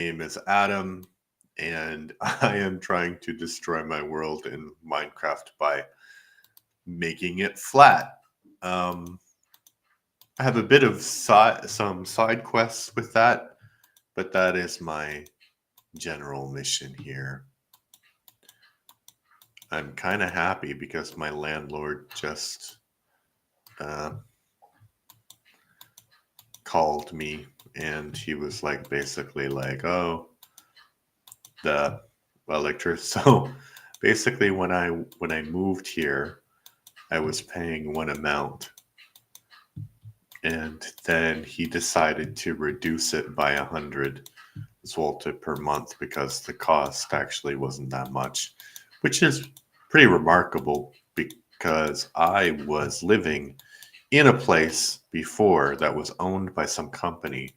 Name is Adam, and I am trying to destroy my world in Minecraft by making it flat. Um, I have a bit of some side quests with that, but that is my general mission here. I'm kind of happy because my landlord just uh, called me, and he was like, basically like, "Oh, the electric." So basically, when I moved here, I was paying one amount, and then he decided to reduce it by 100 zloty per month because the cost actually wasn't that much, which is pretty remarkable because I was living in a place before that was owned by some company,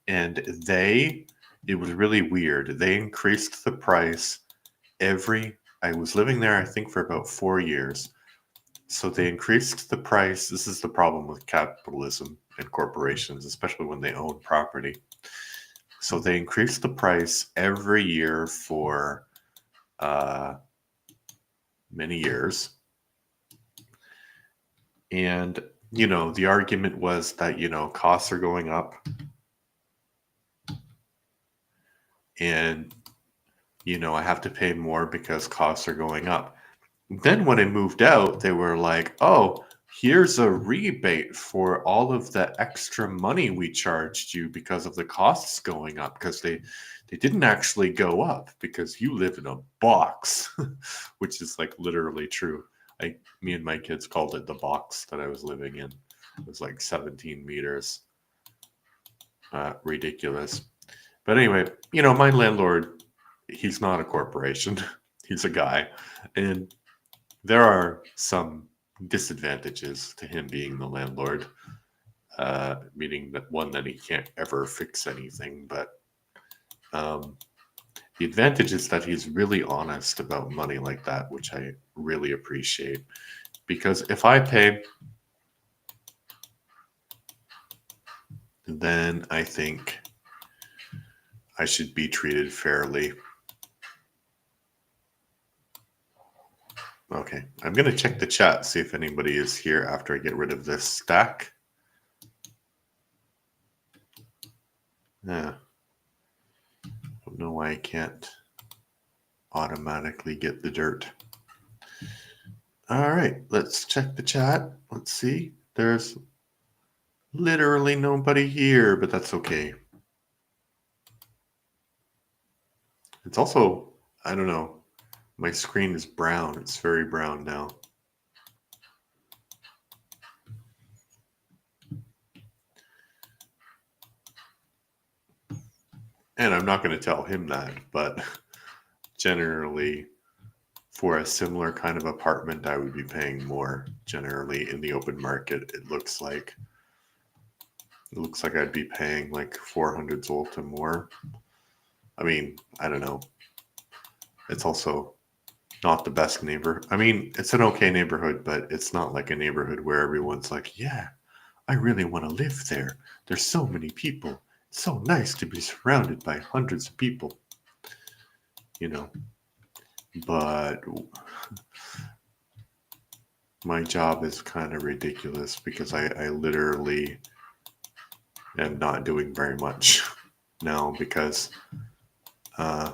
and it was really weird. They increased the price every I was living there, I think, for about 4 years. So they increased the price. This is the problem with capitalism and corporations, especially when they own property. So they increased the price every year for uh, many years. And, the argument was that, costs are going up and, I have to pay more because costs are going up. Then when I moved out, they were like, "Oh, here's a rebate for all of the extra money we charged you because of the costs going up, because they didn't actually go up because you live in a box," which is like literally true. Me and my kids called it the box that I was living in. It was like 17 meters. Ridiculous. But anyway, my landlord, he's not a corporation. He's a guy. And there are some disadvantages to him being the landlord, meaning that one, that he can't ever fix anything, but um, the advantage is that he's really honest about money like that, which I really appreciate. Because if I pay, then I think I should be treated fairly. Okay, I'm going to check the chat, see if anybody is here after I get rid of this stack. Yeah. I don't know why I can't automatically get the dirt. All right, let's check the chat. Let's see. There's literally nobody here, but that's okay. It's also, I don't know, my screen is brown. It's very brown now. And I'm not going to tell him that, but generally, for a similar kind of apartment, I would be paying more. Generally, in the open market, it looks like I'd be paying like 400 zloty more. I mean, I don't know. It's also not the best neighbor. I mean, it's an okay neighborhood, but it's not like a neighborhood where everyone's like, "Yeah, I really want to live there. There's so many people. It's so nice to be surrounded by hundreds of people." You know, but my job is kind of ridiculous because I literally am not doing very much now because uh,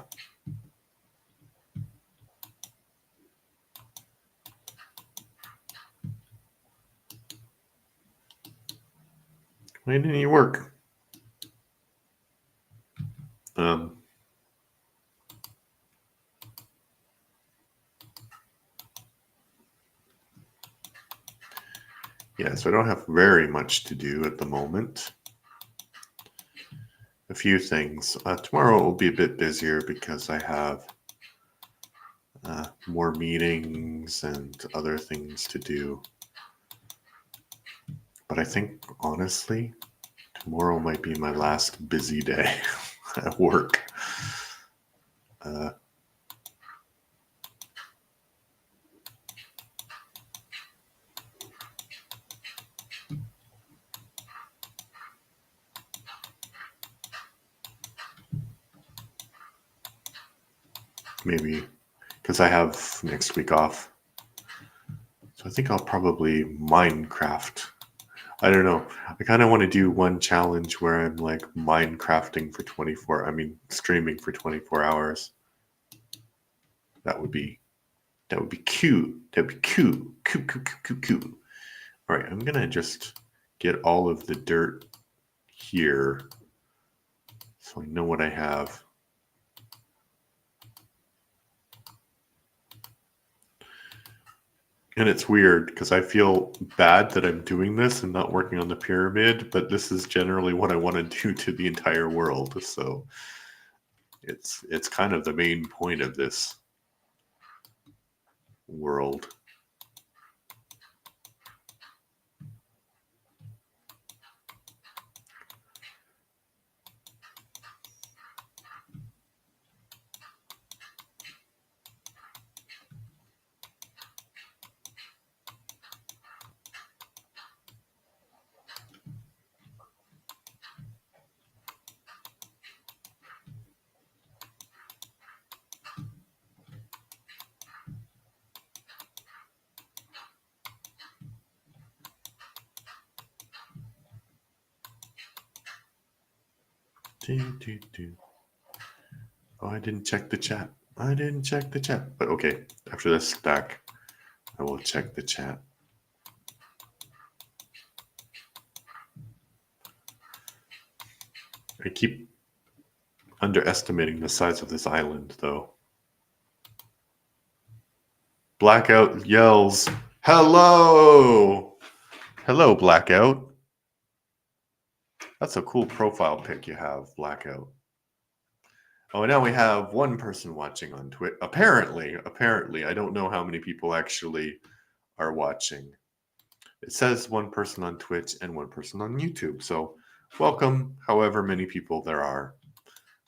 why didn't you work? Um, yeah, so I don't have very much to do at the moment. A few things. Tomorrow will be a bit busier because I have more meetings and other things to do. But I think, honestly, tomorrow might be my last busy day at work. Uh, maybe because I have next week off. So I think I'll probably Minecraft. I don't know. I kind of want to do one challenge where I'm like Minecrafting for 24, I mean streaming for 24 hours. That would be cute. That'd be cute. Cute. All right, I'm going to just get all of the dirt here so I know what I have. And it's weird because I feel bad that I'm doing this and not working on the pyramid, but this is generally what I want to do to the entire world. So it's kind of the main point of this world. Oh, I didn't check the chat. But okay, after this stack, I will check the chat. I keep underestimating the size of this island, though. Blackout yells, "Hello! Hello, Blackout." That's a cool profile pic you have, Blackout. Oh, and now we have one person watching on Twitch. Apparently, I don't know how many people actually are watching. It says one person on Twitch and one person on YouTube. So, welcome, however many people there are.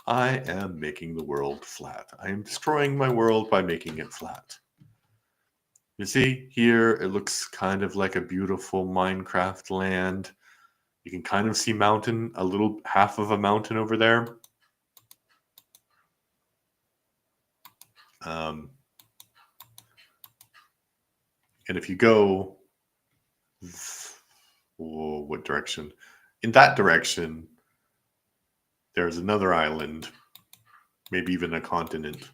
I am making the world flat. I am destroying my world by making it flat. You see, here it looks kind of like a beautiful Minecraft land. You can kind of see mountain, a little half of a mountain over there. And if you go, what direction? In that direction, there's another island, maybe even a continent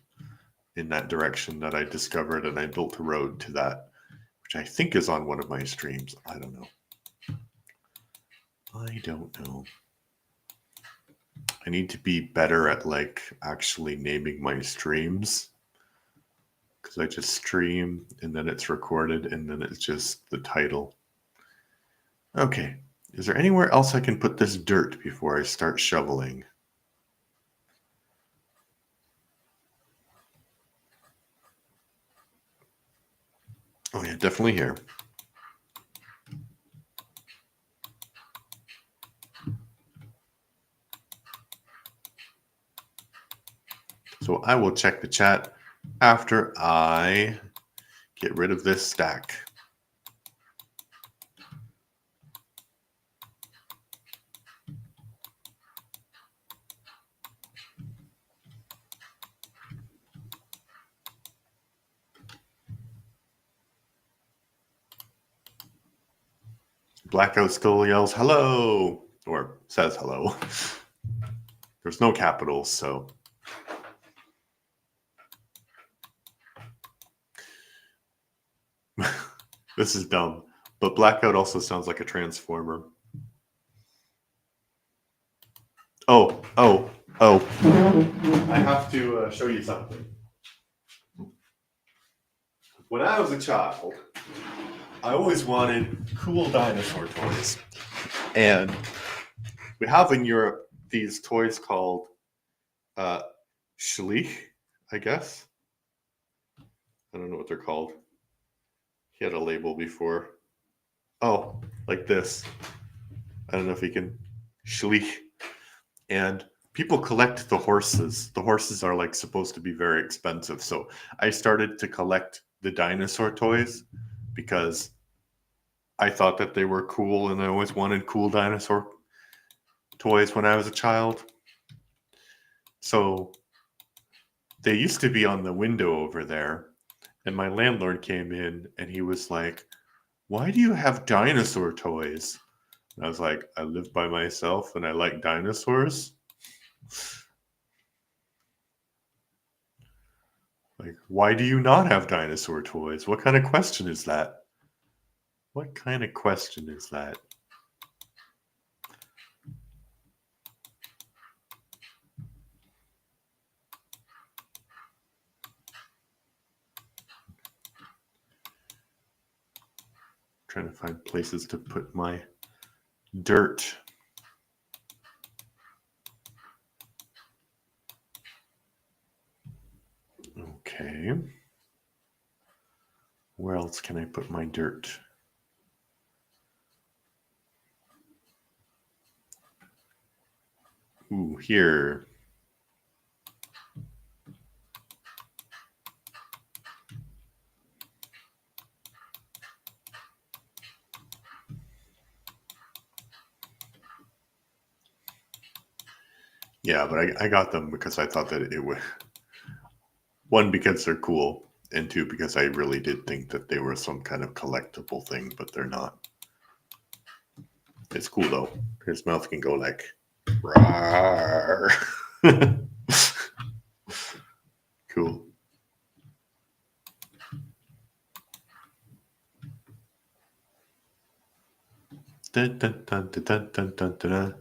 in that direction that I discovered, and I built a road to that, which I think is on one of my streams. I don't know. I need to be better at like actually naming my streams, because I just stream and then it's recorded and then it's just the title. Okay, is there anywhere else I can put this dirt before I start shoveling? Oh yeah, definitely here. So I will check the chat after I get rid of this stack. Blackout still yells hello, or says hello. There's no capitals, so. This is dumb, but Blackout also sounds like a transformer. Oh. I have to show you something. When I was a child, I always wanted cool dinosaur toys. And we have in Europe these toys called Schleich, I guess. I don't know what they're called. He had a label before. Oh, like this. I don't know if he can. Schleich. And people collect the horses. The horses are like supposed to be very expensive. So I started to collect the dinosaur toys because I thought that they were cool and I always wanted cool dinosaur toys when I was a child. So they used to be on the window over there. And my landlord came in and he was like, "Why do you have dinosaur toys?" And I was like, "I live by myself and I like dinosaurs." Like, why do you not have dinosaur toys? What kind of question is that? What kind of question is that? Trying to find places to put my dirt. Okay. Where else can I put my dirt? Ooh, here. Yeah, but I got them because I thought that it would. One, because they're cool, and two, because I really did think that they were some kind of collectible thing, but they're not. It's cool though. His mouth can go like, rawr. Cool. Dun, dun, dun, dun, dun, dun, dun, dun.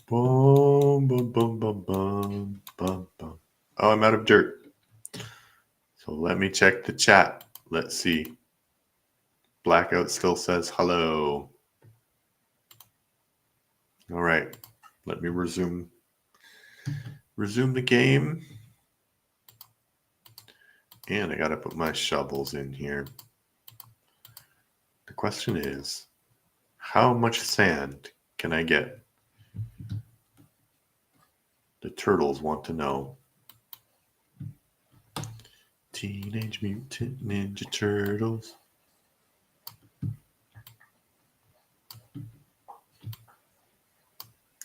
Boom, boom, boom, boom, boom, boom, boom. Oh, I'm out of dirt. So let me check the chat. Let's see. Blackout still says hello. All right. Let me resume the game. And I got to put my shovels in here. The question is, how much sand can I get? The turtles want to know. Teenage Mutant Ninja Turtles.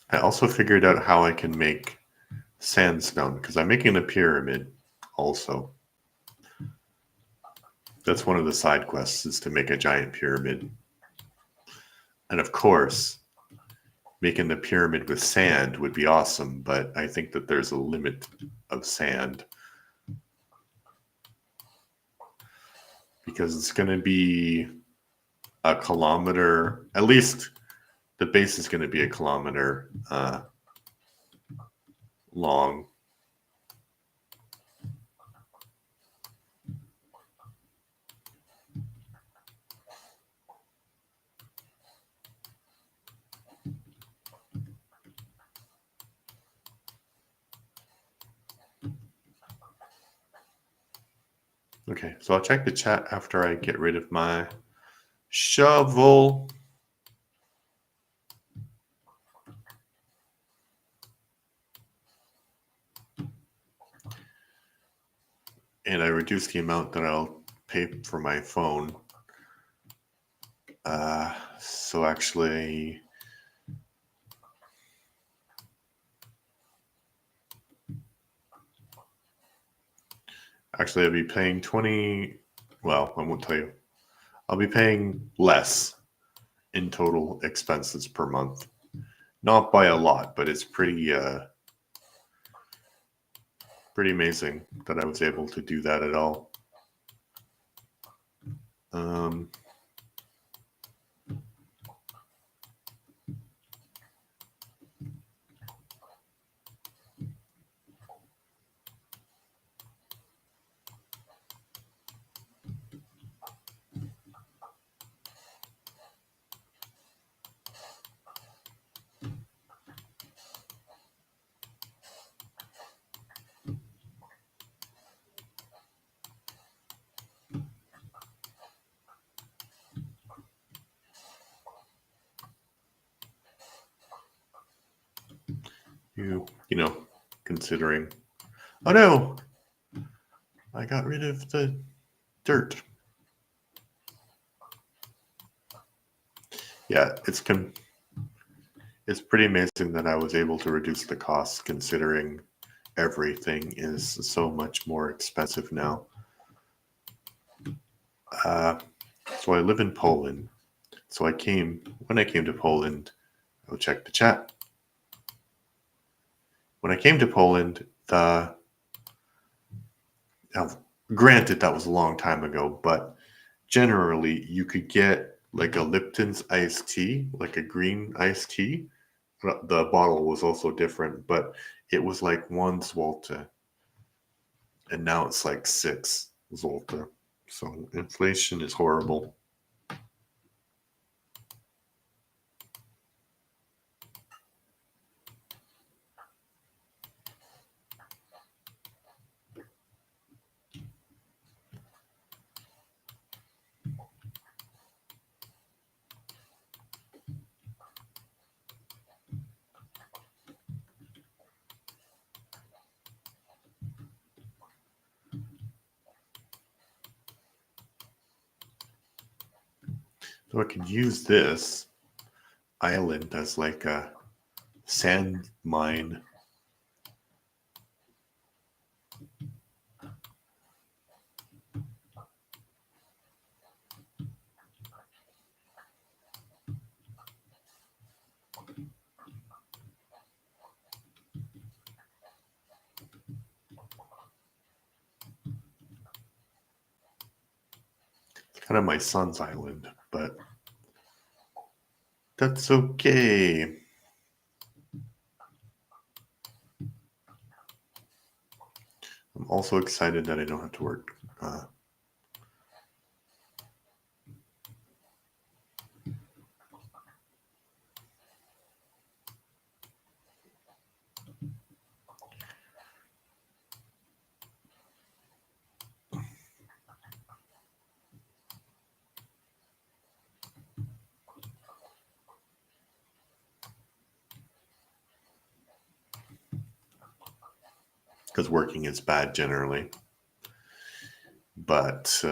I also figured out how I can make sandstone because I'm making a pyramid also. That's one of the side quests, is to make a giant pyramid. And of course, making the pyramid with sand would be awesome, but I think that there's a limit of sand because it's going to be a kilometer, at least the base is going to be a kilometer long. Okay, so I'll check the chat after I get rid of my shovel. And I reduced the amount that I'll pay for my phone. So actually, I'll be paying 20. Well, I won't tell you. I'll be paying less in total expenses per month. Not by a lot, but it's pretty amazing that I was able to do that at all. You know, considering. Oh no! I got rid of the dirt. Yeah, it's pretty amazing that I was able to reduce the costs considering everything is so much more expensive now. So I live in Poland. So when I came to Poland, I'll check the chat. When I came to Poland, now, granted that was a long time ago, but generally you could get like a Lipton's iced tea, like a green iced tea. The bottle was also different, but it was like 1 zloty, and now it's like 6 zloty. So inflation is horrible. So I could use this island as like a sand mine. It's kind of my son's island, but that's okay. I'm also excited that I don't have to work. Because working is bad generally. But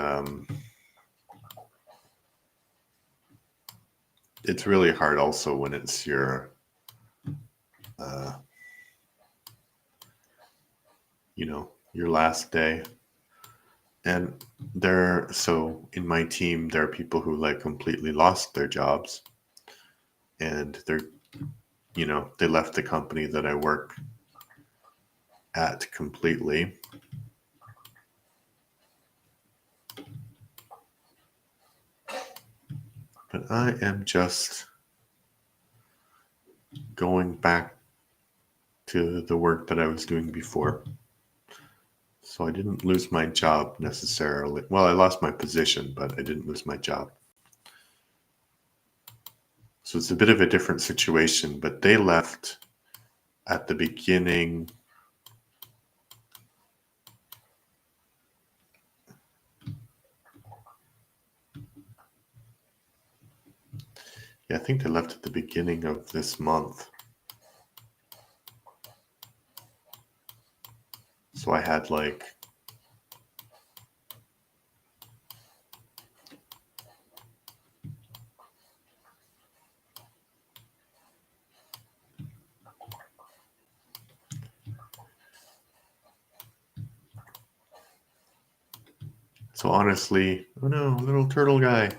it's really hard also when it's your, your last day. And so in my team, there are people who like completely lost their jobs, and they left the company that I work at completely. But I am just going back to the work that I was doing before. So I didn't lose my job necessarily. Well, I lost my position, but I didn't lose my job. So it's a bit of a different situation, but they left at the beginning. Yeah, I think they left at the beginning of this month. So I had like so honestly, oh no, little turtle guy.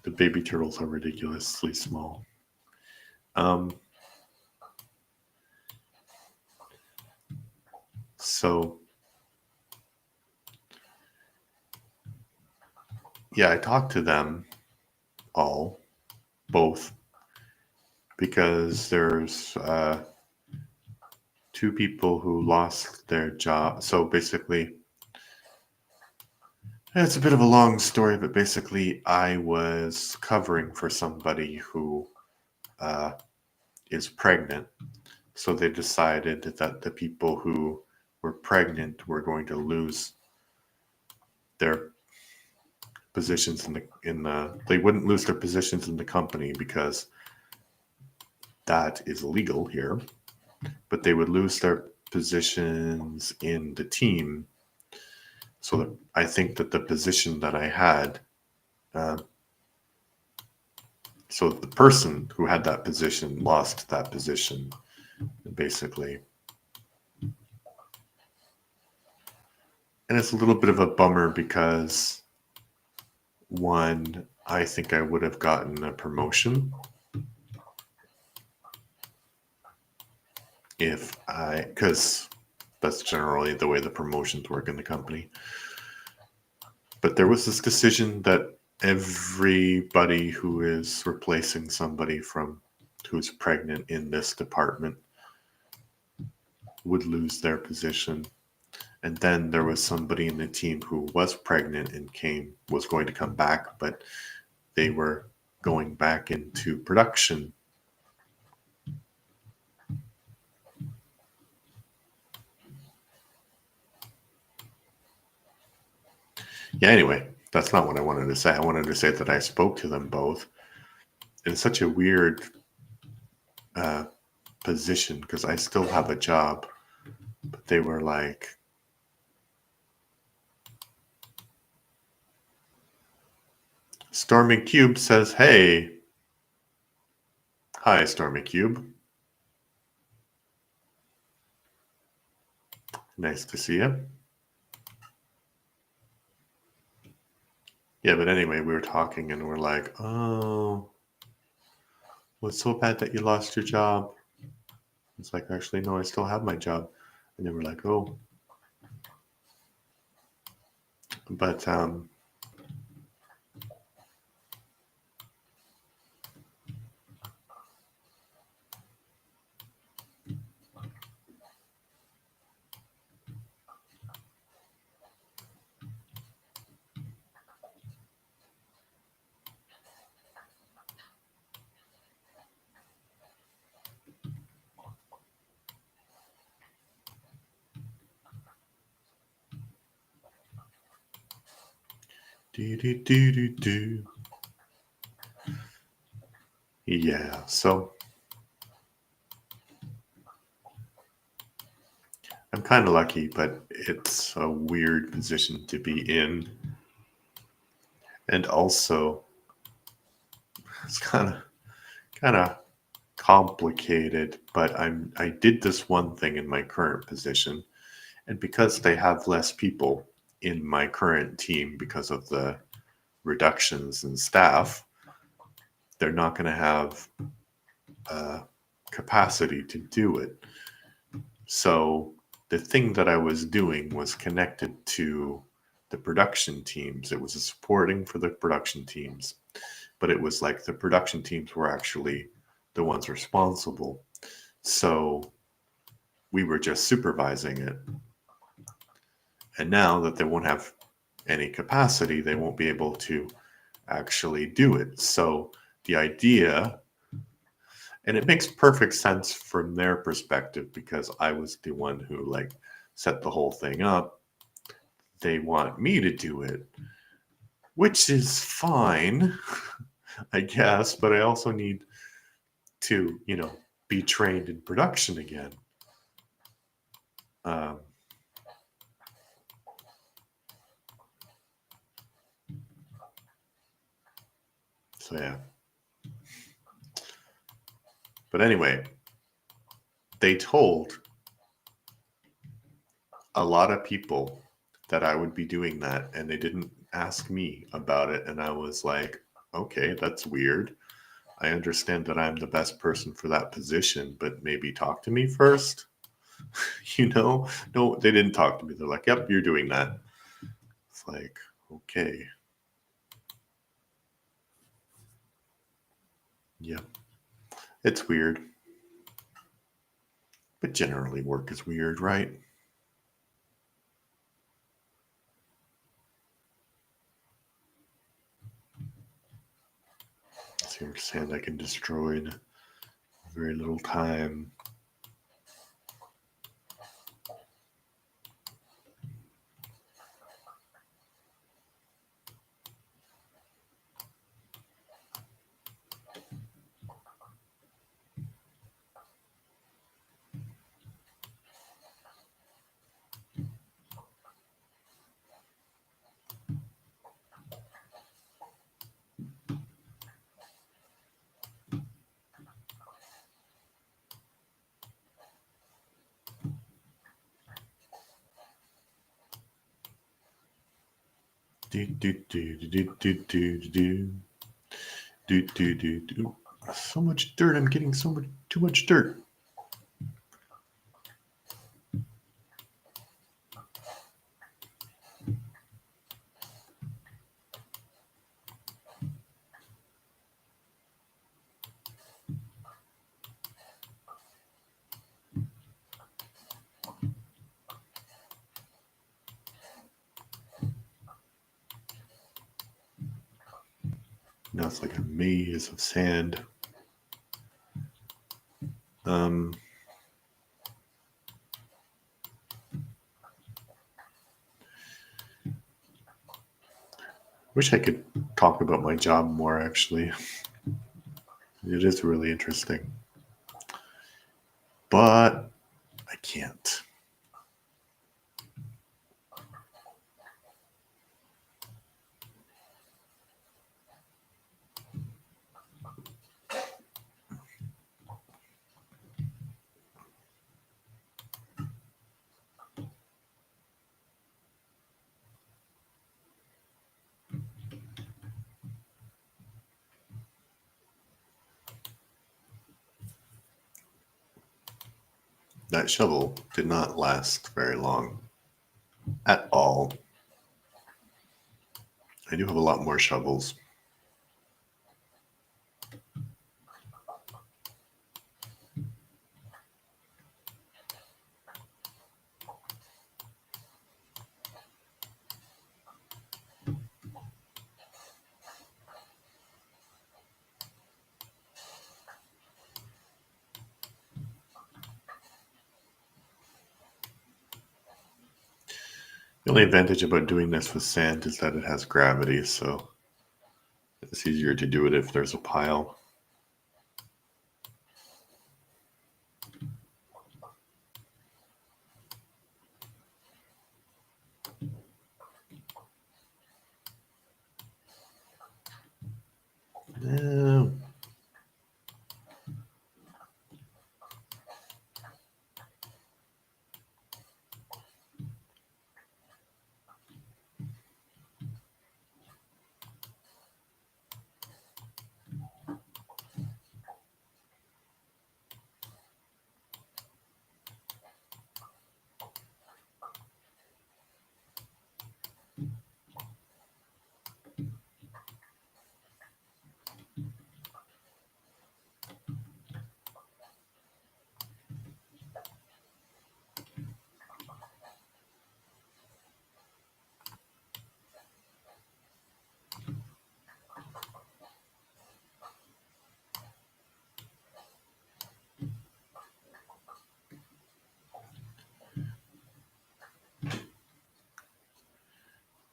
The baby turtles are ridiculously small. So yeah, I talked to them both, because there's 2 people who lost their job. So basically, it's a bit of a long story, but basically, I was covering for somebody who is pregnant. So they decided that the people who were pregnant were going to lose their positions they wouldn't lose their positions in the company because that is illegal here, but they would lose their positions in the team. So I think that the position that I had, So the person who had that position lost that position, basically. And it's a little bit of a bummer because, one, I think I would have gotten a promotion because that's generally the way the promotions work in the company. But there was this decision that everybody who is replacing somebody who's pregnant in this department would lose their position. And then there was somebody in the team who was pregnant and was going to come back, but they were going back into production. Yeah, anyway, that's not what I wanted to say. I wanted to say that I spoke to them both in such a weird position because I still have a job, but they were like, Stormy Cube says, hey. Hi, Stormy Cube. Nice to see you. Yeah, but anyway, we were talking and we're like, oh, well, it's so bad that you lost your job. It's like, actually, no, I still have my job. And they were like, oh. But do. Yeah, so I'm kind of lucky, but it's a weird position to be in. And also, it's kind of complicated, but I did this one thing in my current position, and because they have less people in my current team because of the reductions in staff, they're not going to have capacity to do it. So the thing that I was doing was connected to the production teams. It was a supporting for the production teams, but it was like the production teams were actually the ones responsible. So we were just supervising it. And now that they won't have any capacity, they won't be able to actually do it. So the idea, and it makes perfect sense from their perspective because I was the one who like set the whole thing up. They want me to do it, which is fine, I guess, but I also need to, be trained in production again. Um, so yeah. But anyway, they told a lot of people that I would be doing that, and they didn't ask me about it. And I was like, okay, that's weird. I understand that I'm the best person for that position, but maybe talk to me first. No, they didn't talk to me. They're like, yep, you're doing that. It's like, okay. Yeah, it's weird. But generally, work is weird, right? So you're saying I can destroy in very little time. Do, do, do, do, do, do, do, do. Do, do, do, do. So much dirt. I'm getting too much dirt. Now it's like a maze of sand. Um, wish I could talk about my job more, actually. It is really interesting. But I can't. That shovel did not last very long at all. I do have a lot more shovels. The only advantage about doing this with sand is that it has gravity, so it's easier to do it if there's a pile. No.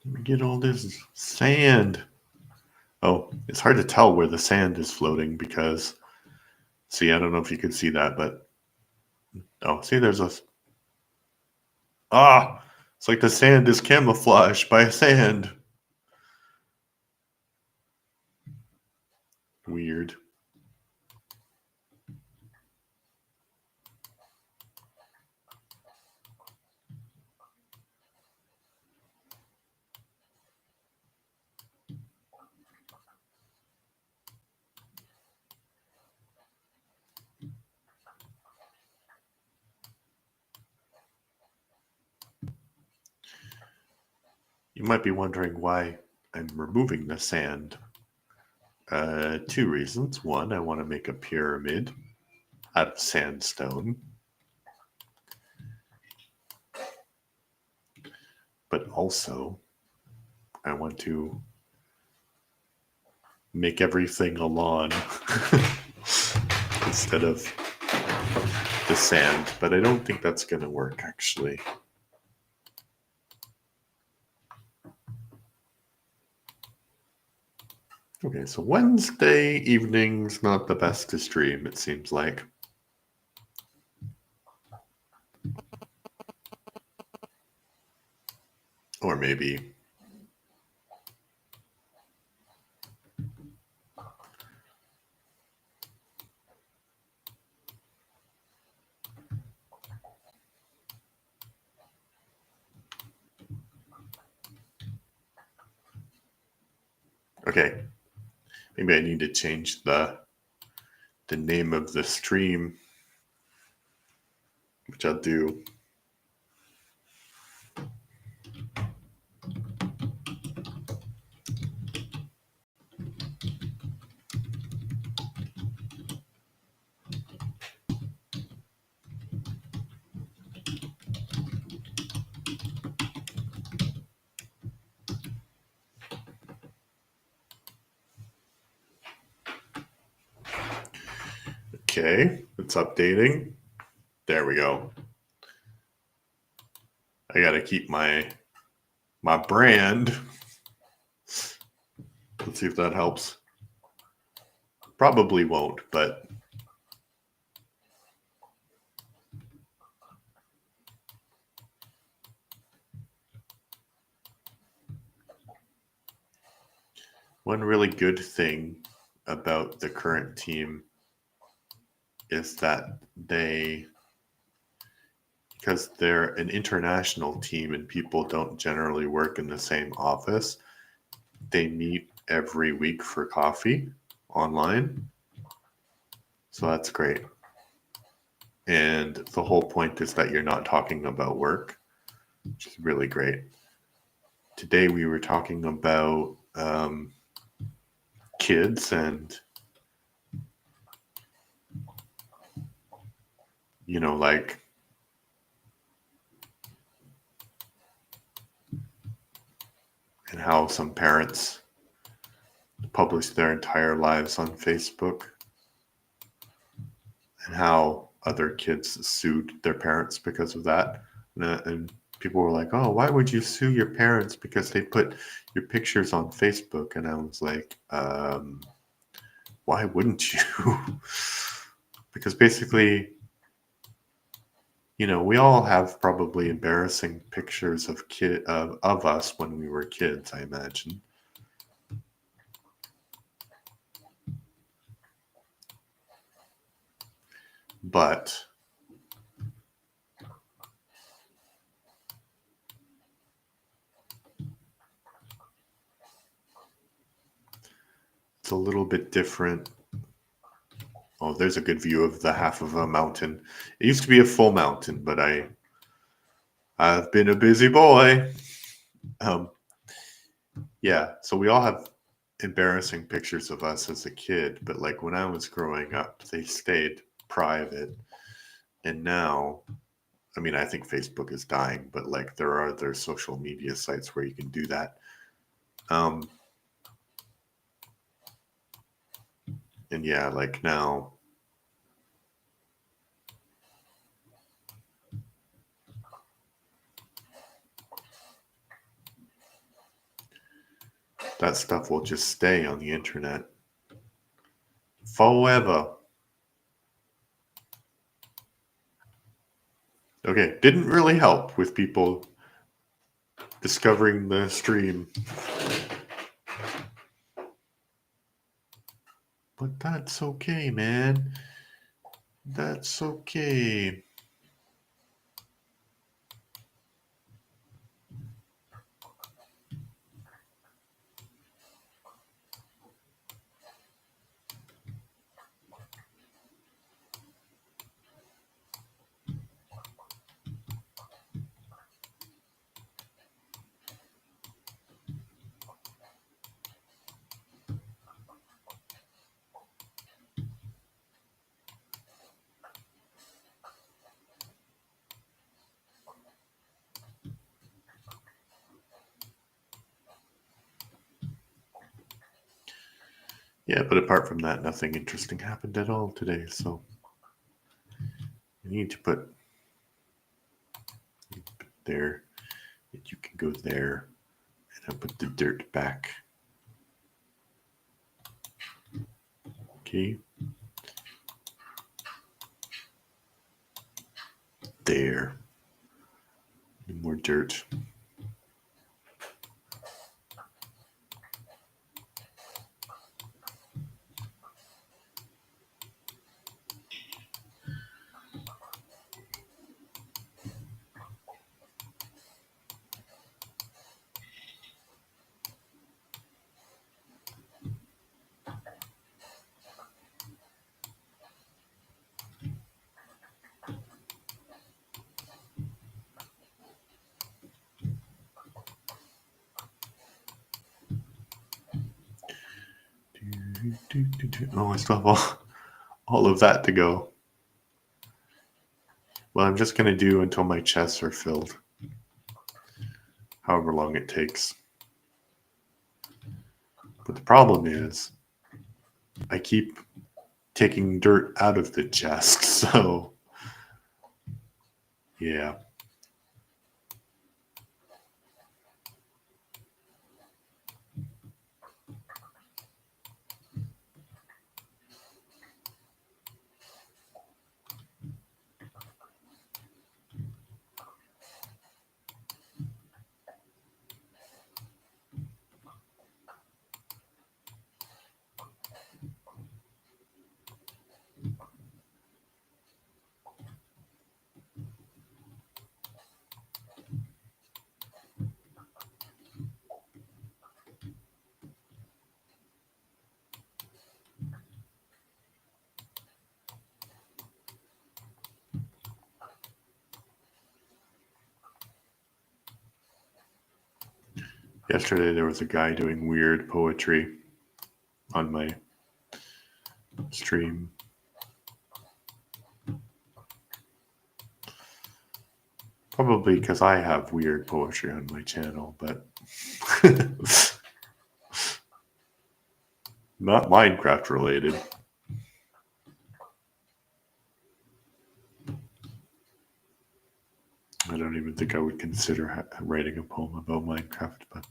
Let me get all this sand. Oh, it's hard to tell where the sand is floating because, see, I don't know if you can see that, but oh, see, there's a. It's like the sand is camouflaged by sand. Weird. You might be wondering why I'm removing the sand. Two reasons. One, I want to make a pyramid out of sandstone. But also, I want to make everything a lawn instead of the sand. But I don't think that's going to work, actually. Okay, so Wednesday evening's not the best to stream, it seems like. Or maybe. Okay, maybe I need to change the name of the stream, which I'll do. Okay, it's updating. There we go. I gotta keep my brand. Let's see if that helps. Probably won't, but one really good thing about the current team is that because they're an international team and people don't generally work in the same office, they meet every week for coffee online. So that's great. And the whole point is that you're not talking about work, which is really great. Today we were talking about kids and, like and how some parents publish their entire lives on Facebook and how other kids sued their parents because of that. And people were like, oh, why would you sue your parents because they put your pictures on Facebook? And I was like, why wouldn't you? Because basically, we all have probably embarrassing pictures of us when we were kids, I imagine. But it's a little bit different. Oh, there's a good view of the half of a mountain. It used to be a full mountain, but I've been a busy boy. Yeah, so we all have embarrassing pictures of us as a kid, but like when I was growing up, they stayed private. And now, I mean, I think Facebook is dying, but like there are other social media sites where you can do that. And yeah, like now, that stuff will just stay on the internet forever. Okay, didn't really help with people discovering the stream. But that's okay, man. That's okay. Yeah, but apart from that, nothing interesting happened at all today. So I need to put there. You can go there, and I'll put the dirt back. Okay. There. More dirt. Oh, I still have all of that to go. Well, I'm just going to do until my chests are filled. However long it takes. But the problem is, I keep taking dirt out of the chest, so yeah. Yesterday there was a guy doing weird poetry on my stream. Probably because I have weird poetry on my channel, but not Minecraft related. I don't even think I would consider writing a poem about Minecraft, but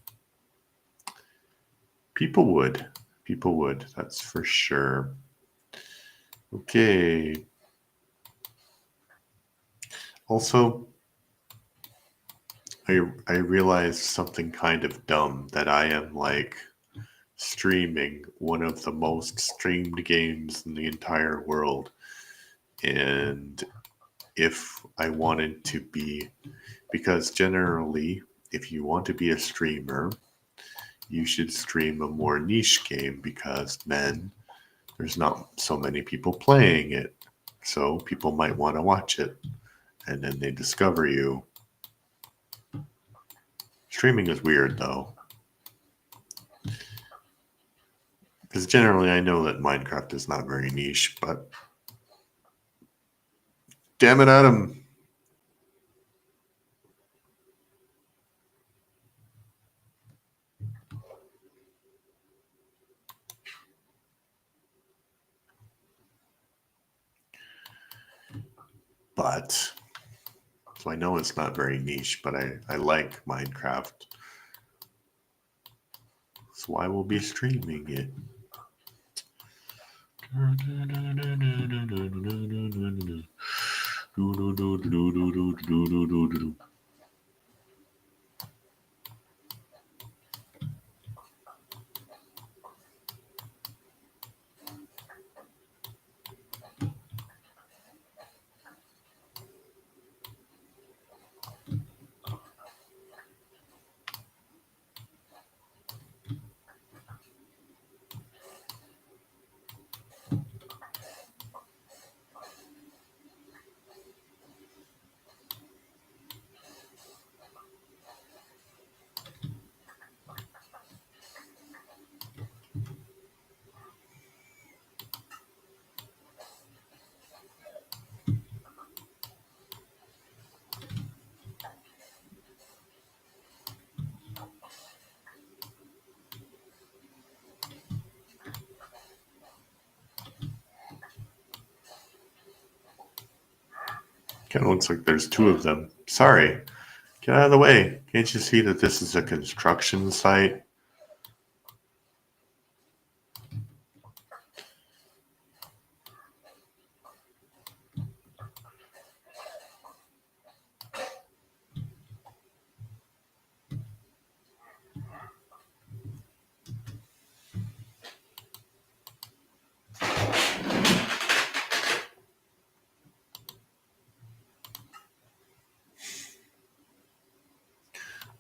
people would. People would, that's for sure. Okay. Also, I realized something kind of dumb, that I am like streaming one of the most streamed games in the entire world. And if I wanted to be, because generally, if you want to be a streamer, you should stream a more niche game, because then there's not so many people playing it. So people might want to watch it, and then they discover you. Streaming is weird though, because generally I know that Minecraft is not very niche, but damn it, Adam. But, so I know it's not very niche, but I like Minecraft. So I will be streaming it. Kind of looks like there's two of them. Sorry. Get out of the way. Can't you see that this is a construction site?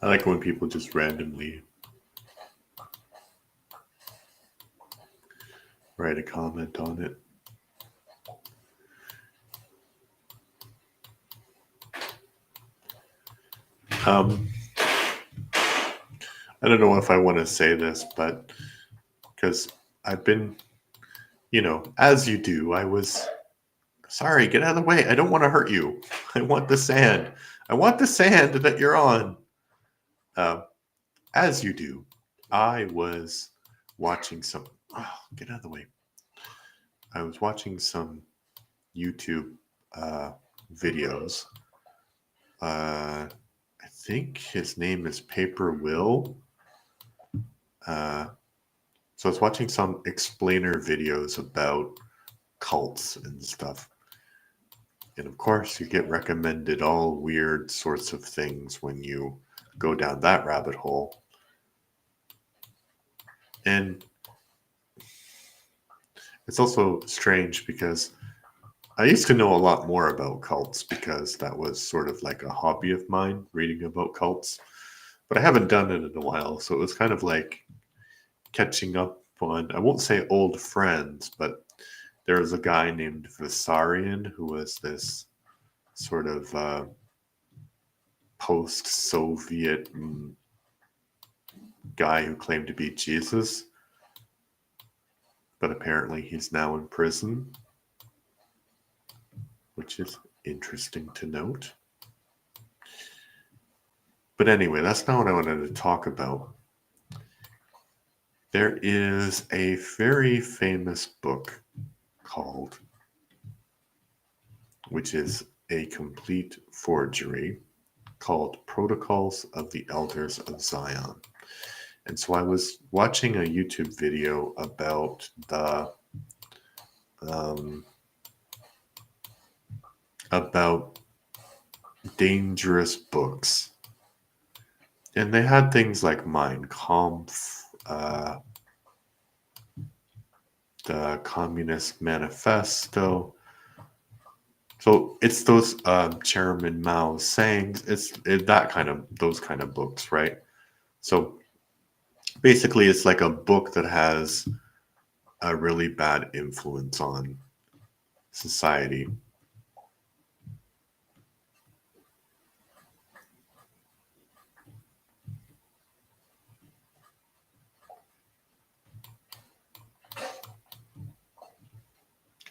I like when people just randomly write a comment on it. I don't know if I want to say this, but because I've been as you do, I was sorry, get out of the way. I don't want to hurt you. I want the sand. I want the sand that you're on. Uh, as you do, I was watching some. Oh, get out of the way. I was watching some YouTube videos. I think his name is Paper Will. So I was watching some explainer videos about cults and stuff. And of course, you get recommended all weird sorts of things when you go down that rabbit hole. And it's also strange because I used to know a lot more about cults because that was sort of like a hobby of mine, reading about cults. But I haven't done it in a while, so it was kind of like catching up on, I won't say old friends, but there was a guy named Vissarion who was this sort of post-Soviet guy who claimed to be Jesus, but apparently he's now in prison, which is interesting to note. But anyway, that's not what I wanted to talk about. There is a very famous book called, which is a complete forgery, called Protocols of the Elders of Zion. And so I was watching a YouTube video about about dangerous books. And they had things like Mein Kampf, the Communist Manifesto. So it's those Chairman Mao's sayings. It's those kind of books, right? So basically, it's like a book that has a really bad influence on society.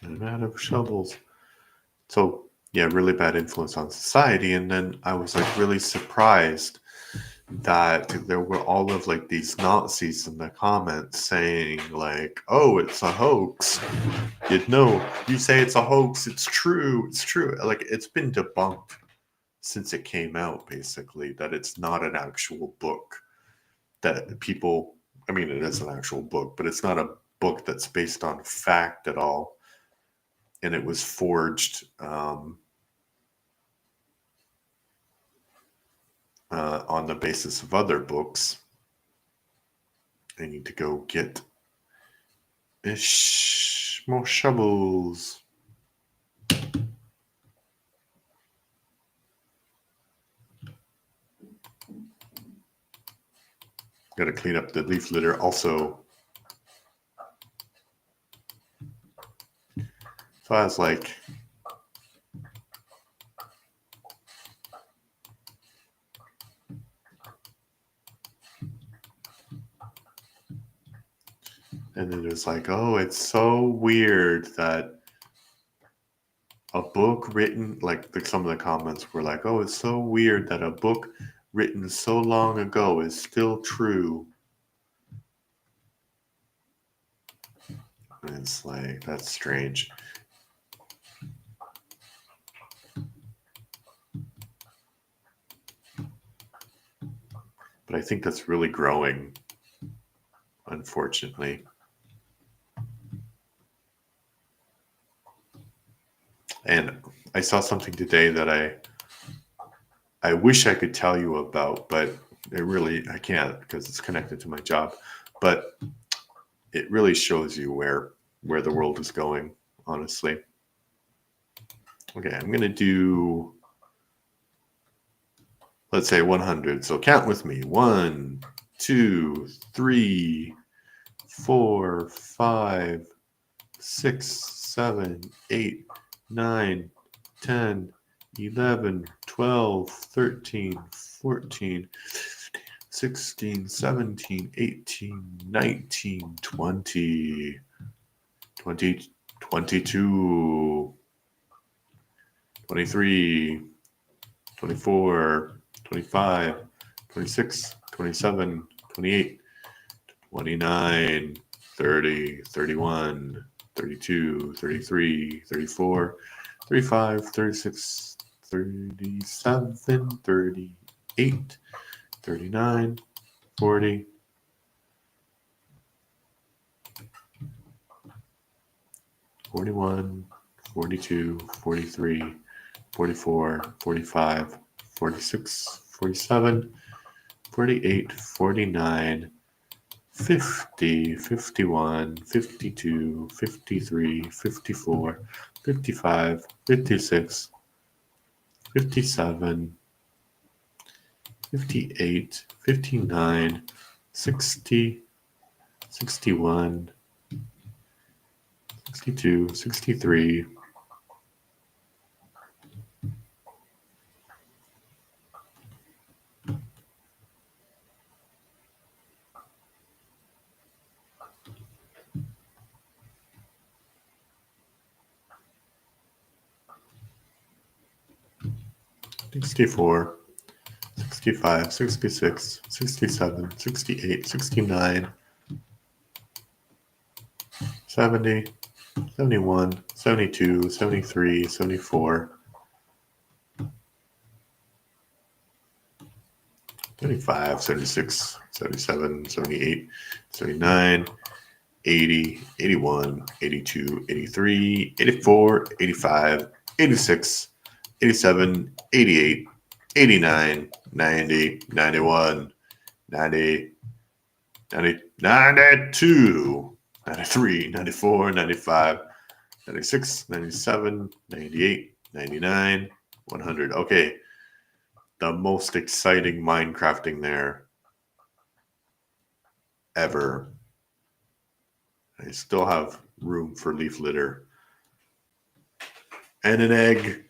I'm out of shovels. So yeah, really bad influence on society. And then I was like really surprised that there were all of like these Nazis in the comments saying like, "Oh, it's a hoax." You say it's a hoax. It's true. It's true. Like it's been debunked since it came out, basically, that it's not an actual book. That people, I mean, it is an actual book, but it's not a book that's based on fact at all. And it was forged on the basis of other books. I need to go get more shovels. Got to clean up the leaf litter also. So I was like, and then it was like, oh, it's so weird that a book written, like some of the comments were like, oh, it's so weird that a book written so long ago is still true. And it's like, that's strange. But I think that's really growing, unfortunately. And I saw something today that I wish I could tell you about, but I can't because it's connected to my job. But it really shows you where the world is going, honestly. Okay, I'm gonna do, let's say 100. So count with me. 1, 2, 3, 4, 5, 6, 7, 8, 9, 10, 11, 12, 13, 14, 16, 17, 18, 19, 20, 20, 22, 23, 24, 25, 26, 27, 28, 29, 30, 31, 32, 33, 34, 35, 36, 37, 38, 39, 40, 41, 42, 43, 44, 45, 46, 47, 48, 49, 50, 51, 52, 53, 54, 55, 56, 57, 58, 59, 60, 61, 62, 63, 64, 65, 66, 67, 68, 69, 70, 71, 72, 73, 74, 75, 76, 77, 78, 79, 80, 81, 82, 83, 84, 85, 86, 87, 88, 89, 90, 91, 90, 90, 92, 93, 94, 95, 96, 97, 98, 99, 100. Okay, the most exciting Minecrafting there ever. I still have room for leaf litter and an egg.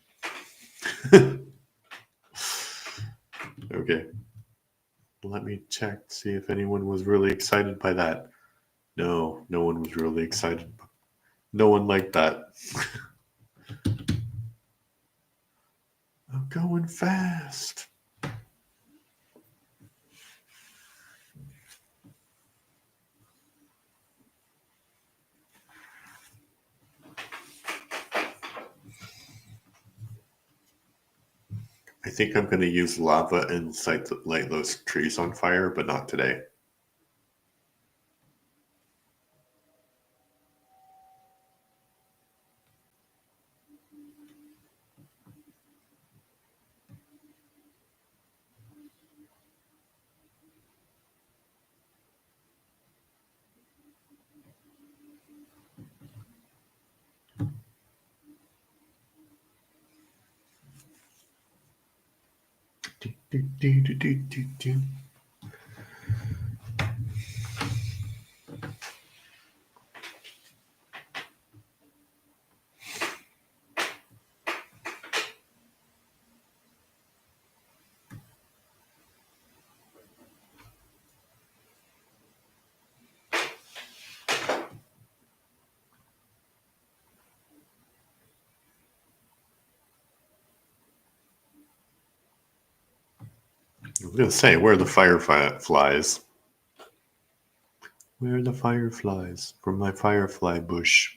Okay. Let me check, see if anyone was really excited by that. No, no one was really excited. No one liked that. I'm going fast. I think I'm going to use lava and light those trees on fire, but not today. Do, do, do, do, do, do, do. I was going to say, where are the fireflies? Where are the fireflies from my firefly bush?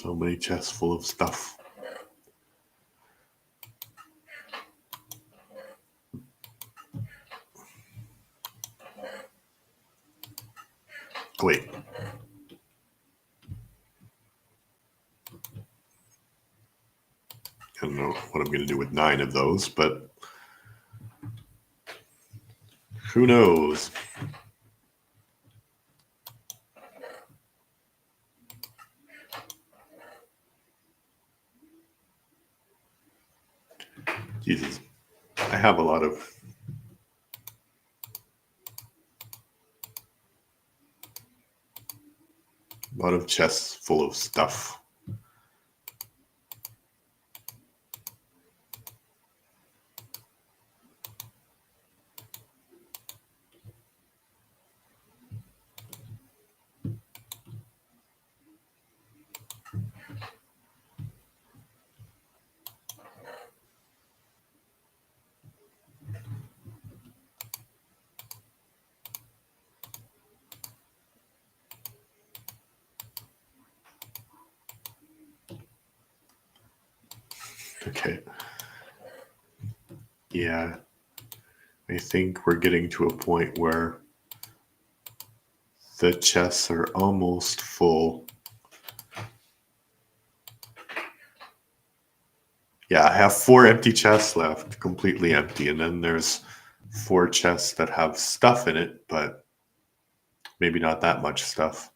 So many chests full of stuff. Wait. I don't know what I'm going to do with 9 of those, but who knows? Jesus. I have a lot of chests full of stuff. Okay. Yeah. I think we're getting to a point where the chests are almost full. Yeah, I have 4 empty chests left, completely empty, and then there's 4 chests that have stuff in it, but maybe not that much stuff.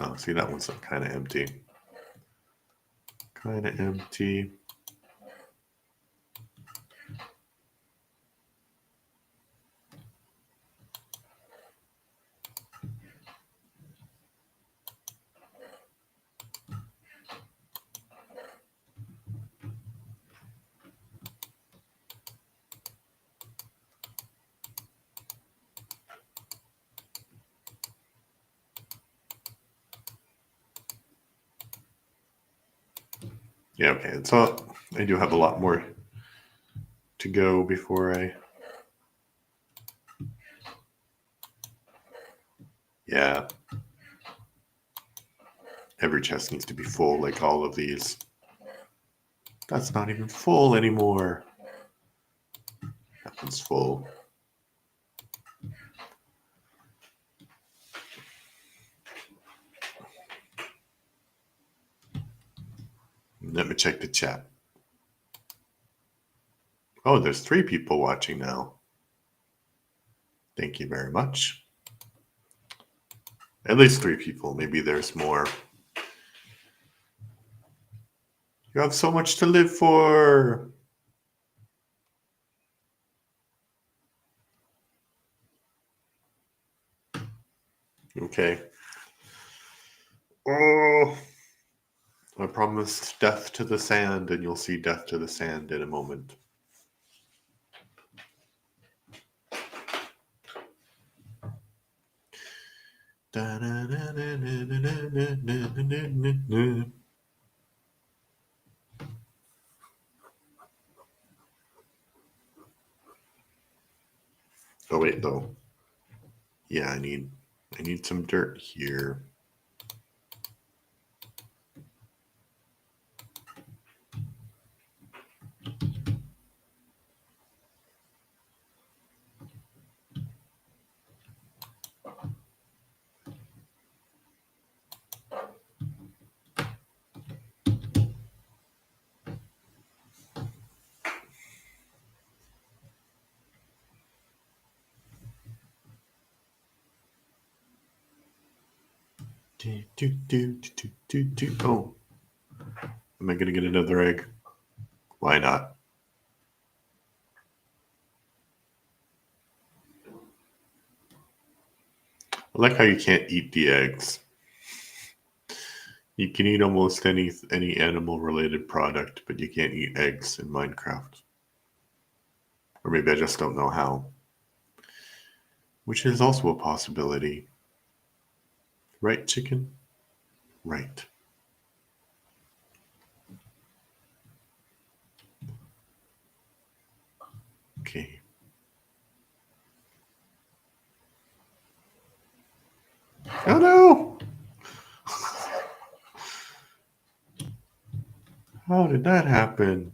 Oh, see, that one's kind of empty. Kind of empty. Yeah, okay. So I do have a lot more to go before I. Yeah. Every chest needs to be full, like all of these. That's not even full anymore. That one's full. Let me check the chat. Oh, there's 3 people watching now. Thank you very much. At least 3 people. Maybe there's more. You have so much to live for. Okay. Oh, I promised death to the sand, and you'll see death to the sand in a moment. Oh wait, though. Yeah, I need some dirt here. Oh, am I gonna get another egg? Why not? I like how you can't eat the eggs. You can eat almost any animal related product, but you can't eat eggs in Minecraft. Or maybe I just don't know how. Which is also a possibility. Right, chicken? Right. Okay. Oh no! How did that happen?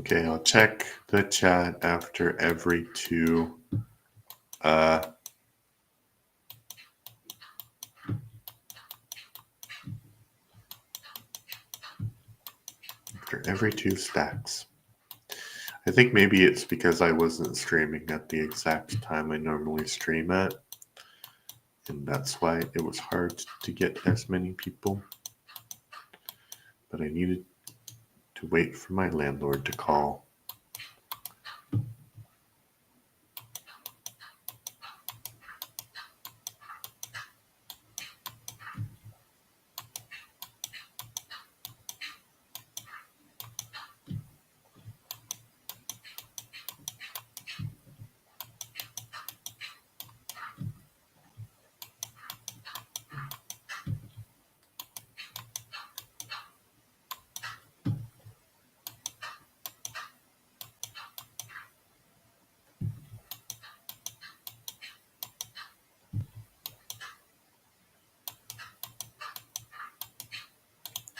Okay, I'll check the chat after every two. After every two stacks. I think maybe it's because I wasn't streaming at the exact time I normally stream at. And that's why it was hard to get as many people. But I needed to wait for my landlord to call.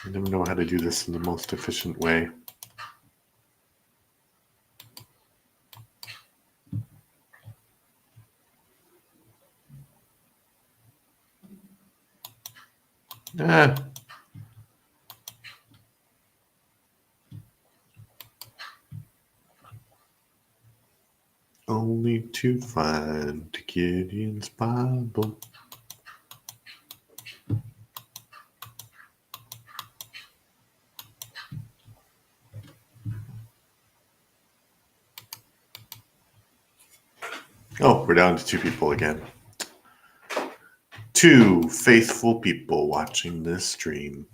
I never know how to do this in the most efficient way. Only to find Gideon's Bible. Oh, we're down to two people again. Two faithful people watching this stream.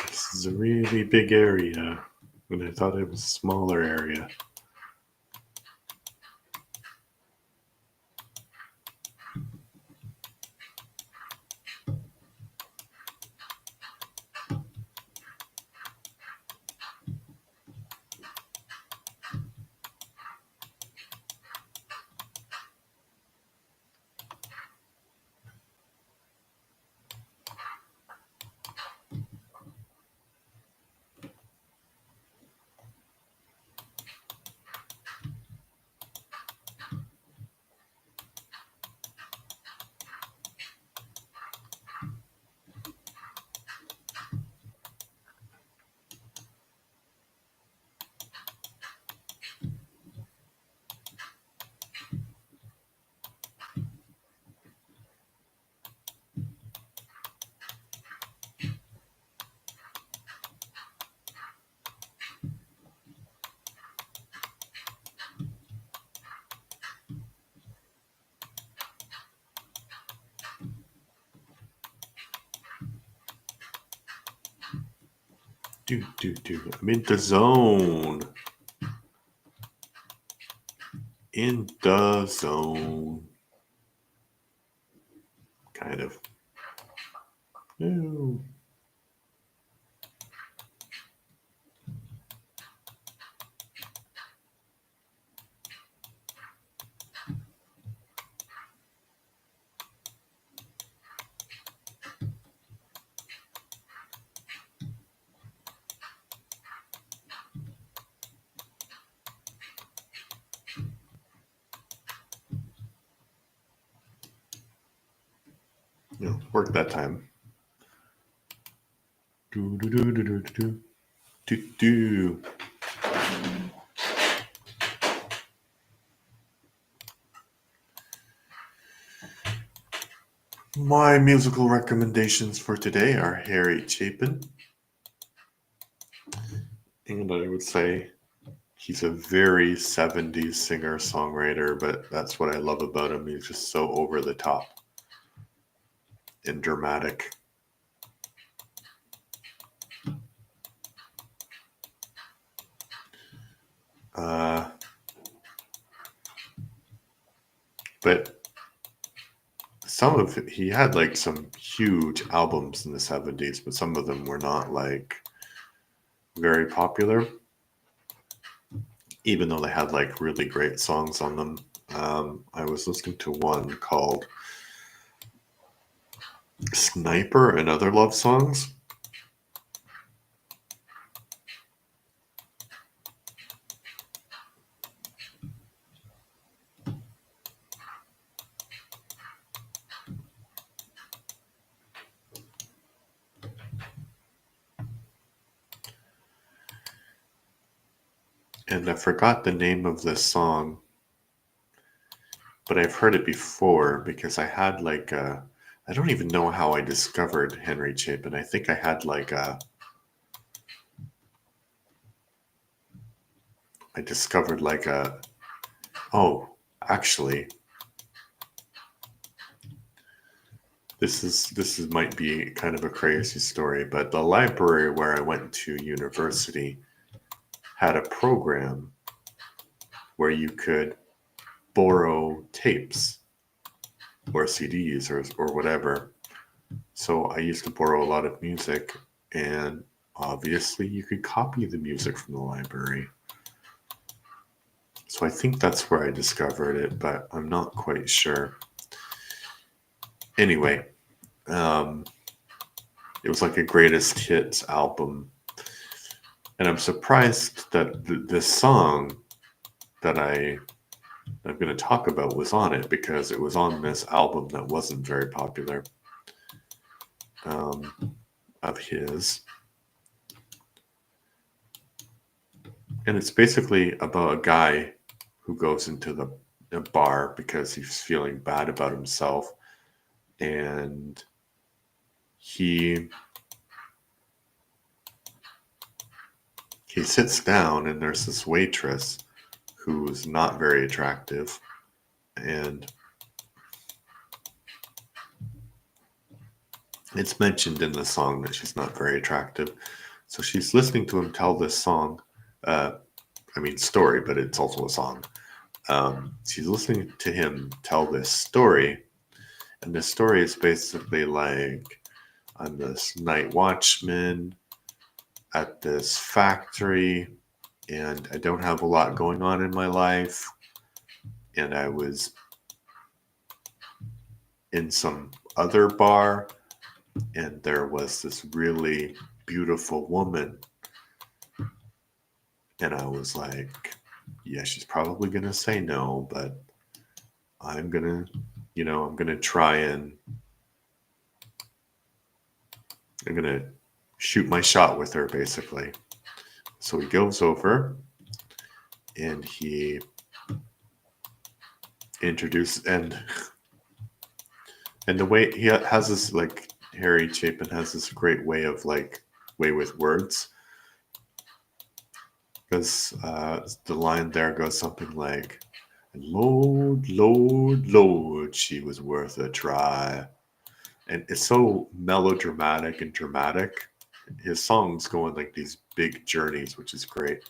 This is a really big area, and I thought it was a smaller area. I'm in the zone. In the zone. Kind of. No. work that time. Do do do do do do do do. My musical recommendations for today are Harry Chapin, and I would say he's a very 70s singer songwriter, but that's what I love about him. He's just so over the top and dramatic. Uh, but some of he had like some huge albums in the 70s, but some of them were not like very popular, even though they had like really great songs on them. I was listening to one called Sniper and Other Love Songs. And I forgot the name of this song, but I've heard it before because I had like a, I don't even know how I discovered Henry Chapin. I think I had like a, I discovered like a, oh, actually, this is might be kind of a crazy story, but the library where I went to university had a program where you could borrow tapes or CDs or whatever. So I used to borrow a lot of music, and obviously you could copy the music from the library. So I think that's where I discovered it, but I'm not quite sure. Anyway, um, it was like a greatest hits album, and I'm surprised that this song that I'm going to talk about was on it because it was on this album that wasn't very popular of his. And it's basically about a guy who goes into the bar because he's feeling bad about himself, and he sits down, and there's this waitress who's not very attractive, and it's mentioned in the song that she's not very attractive. So she's listening to him tell this song, story, but it's also a song. She's listening to him tell this story, and the story is basically like, I'm this night watchman at this factory, and I don't have a lot going on in my life, and I was in some other bar, and there was this really beautiful woman, and I was like, yeah, she's probably gonna say no, but I'm gonna try and I'm gonna shoot my shot with her, basically. So he goes over and he introduces, and the way he has this, like, Harry Chapin has this great way with words, because the line there goes something like, Lord, Lord, Lord, she was worth a try. And it's so melodramatic and dramatic. His songs go on like these big journeys, which is great.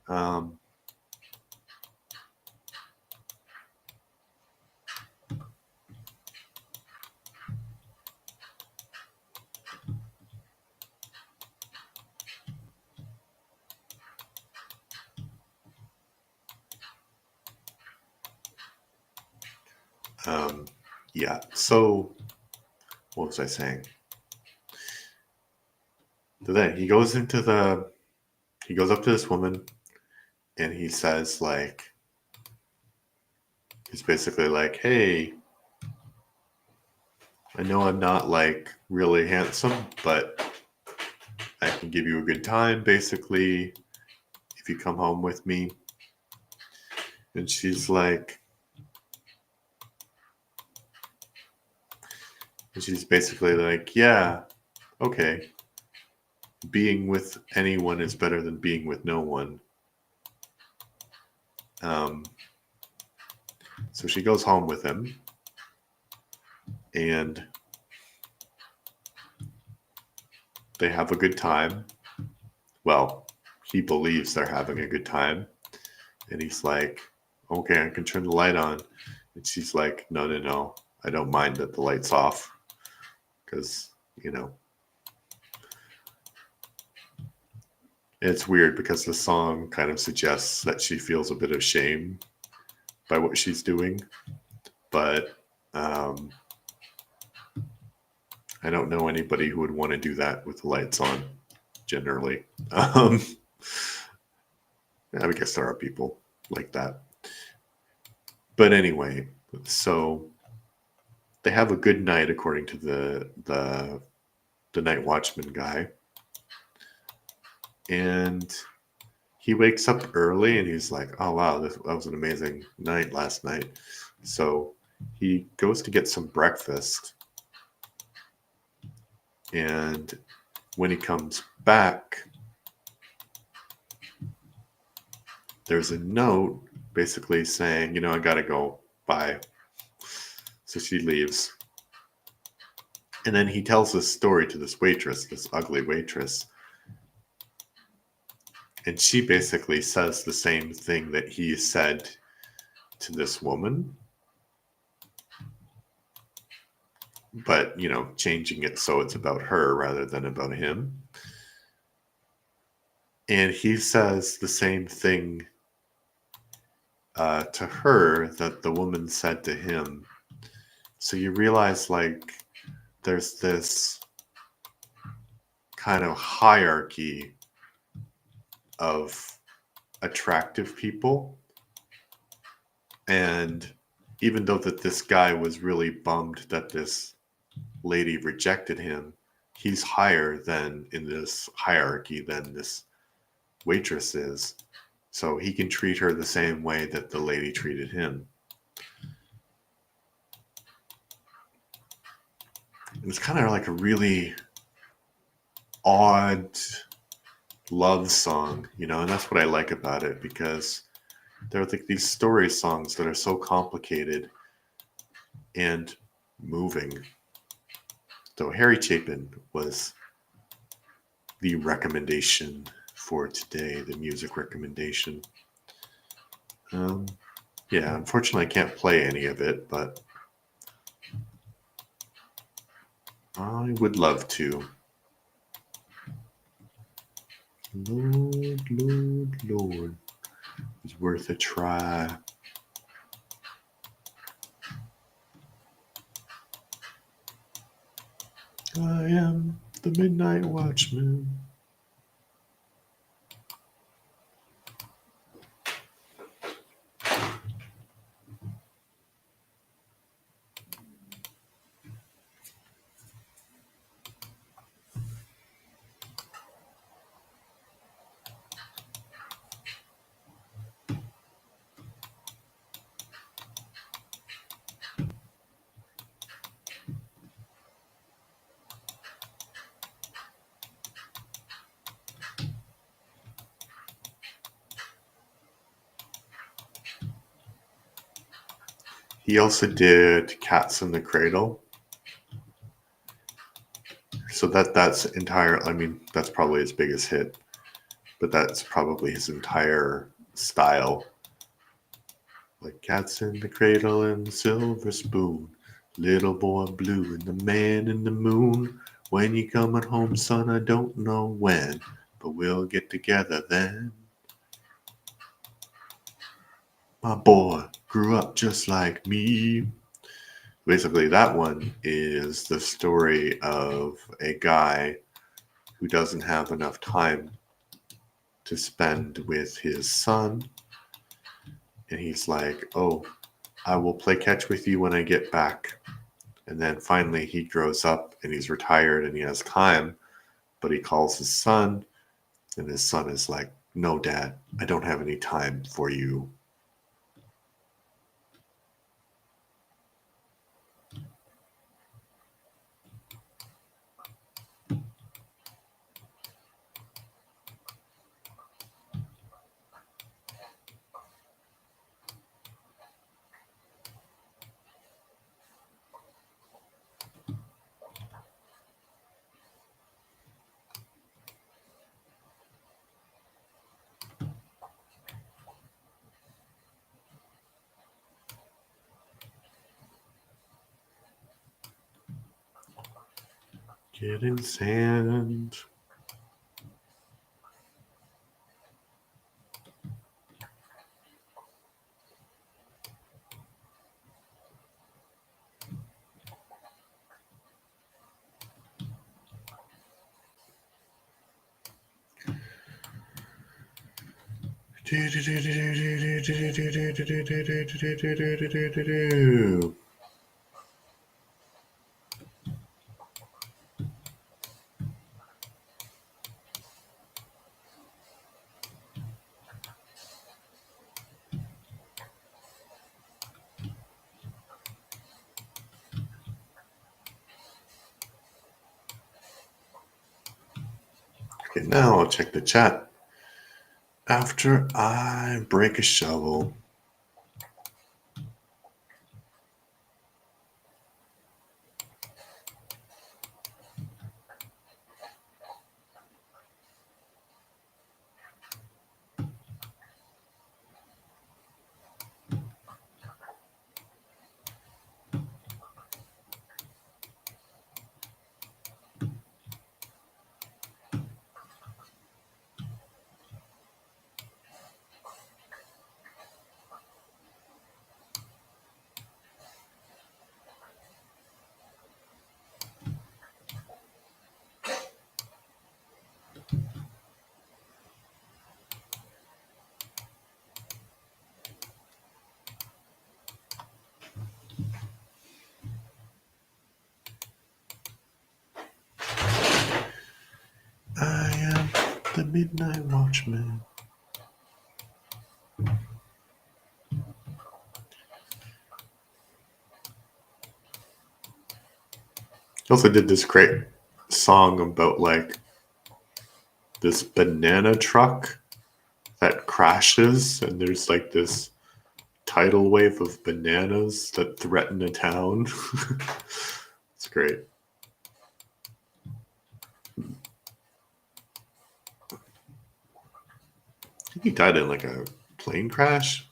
Um, um, yeah. So what was I saying? So then he goes up to this woman, and he says, like, he's basically like, hey, I know I'm not like really handsome, but I can give you a good time basically if you come home with me. And she's basically like, yeah, okay. Being with anyone is better than being with no one. Um, so she goes home with him, and they have a good time. Well, he believes they're having a good time. And he's like, okay, I can turn the light on. And she's like, no, no, no. I don't mind that the light's off. Because, you know, it's weird because the song kind of suggests that she feels a bit of shame by what she's doing. But I don't know anybody who would want to do that with the lights on, generally. I guess there are people like that. But anyway, so they have a good night according to the night watchman guy. And he wakes up early and he's like, oh wow, that was an amazing night last night. So he goes to get some breakfast. And when he comes back, there's a note basically saying, I gotta go. Bye. So she leaves. And then he tells this story to this waitress, this ugly waitress. And she basically says the same thing that he said to this woman, but, changing it so it's about her rather than about him. And he says the same thing to her that the woman said to him. So you realize, like, there's this kind of hierarchy of attractive people. And even though that this guy was really bummed that this lady rejected him, he's higher than in this hierarchy than this waitress is. So he can treat her the same way that the lady treated him. It's kind of like a really odd love song, and that's what I like about it, because they're like these story songs that are so complicated and moving. So Harry Chapin was the recommendation for today, the music recommendation. Yeah, unfortunately I can't play any of it, but I would love to. Lord, Lord, Lord. It's worth a try. I am the Midnight Watchman. He also did Cats in the Cradle. So that's entire, that's probably his biggest hit, but that's probably his entire style. Like Cats in the Cradle and the Silver Spoon, Little Boy Blue and the Man in the Moon. When you coming home, son, I don't know when, but we'll get together then. My boy grew up just like me. Basically, that one is the story of a guy who doesn't have enough time to spend with his son. And he's like, oh, I will play catch with you when I get back. And then finally he grows up and he's retired and he has time, but he calls his son, and his son is like, "No, Dad, I don't have any time for you." Getting sand. Okay, now I'll check the chat after I break a shovel. I am the Midnight Watchman. He also did this great song about like this banana truck that crashes, and there's like this tidal wave of bananas that threaten a town. It's great. I think he died in like a plane crash.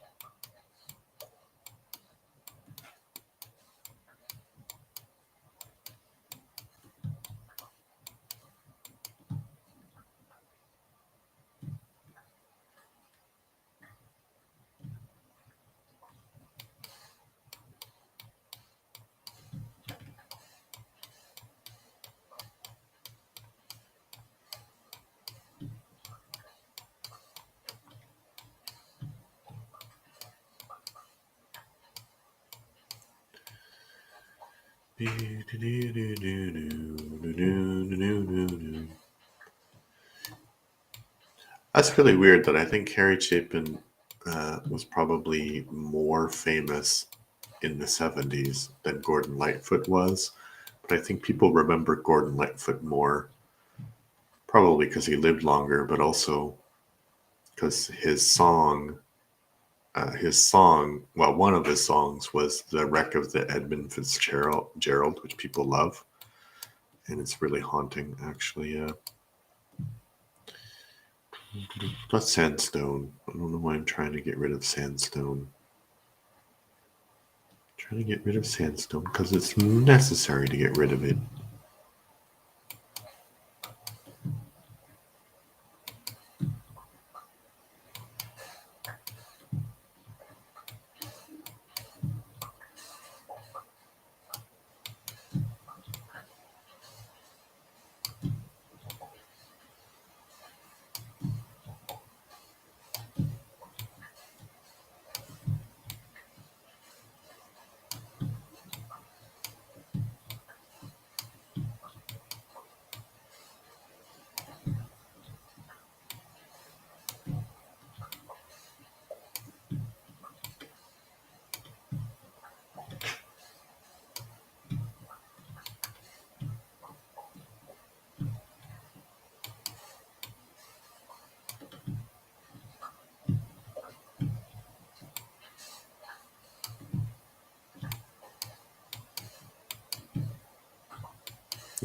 That's really weird that I think Harry Chapin was probably more famous in the 70s than Gordon Lightfoot was. But I think people remember Gordon Lightfoot more, probably because he lived longer, but also because well, one of his songs was The Wreck of the Edmund Fitzgerald, which people love. And it's really haunting, actually. That's sandstone. I don't know why I'm trying to get rid of sandstone. Trying to get rid of sandstone because it's necessary to get rid of it.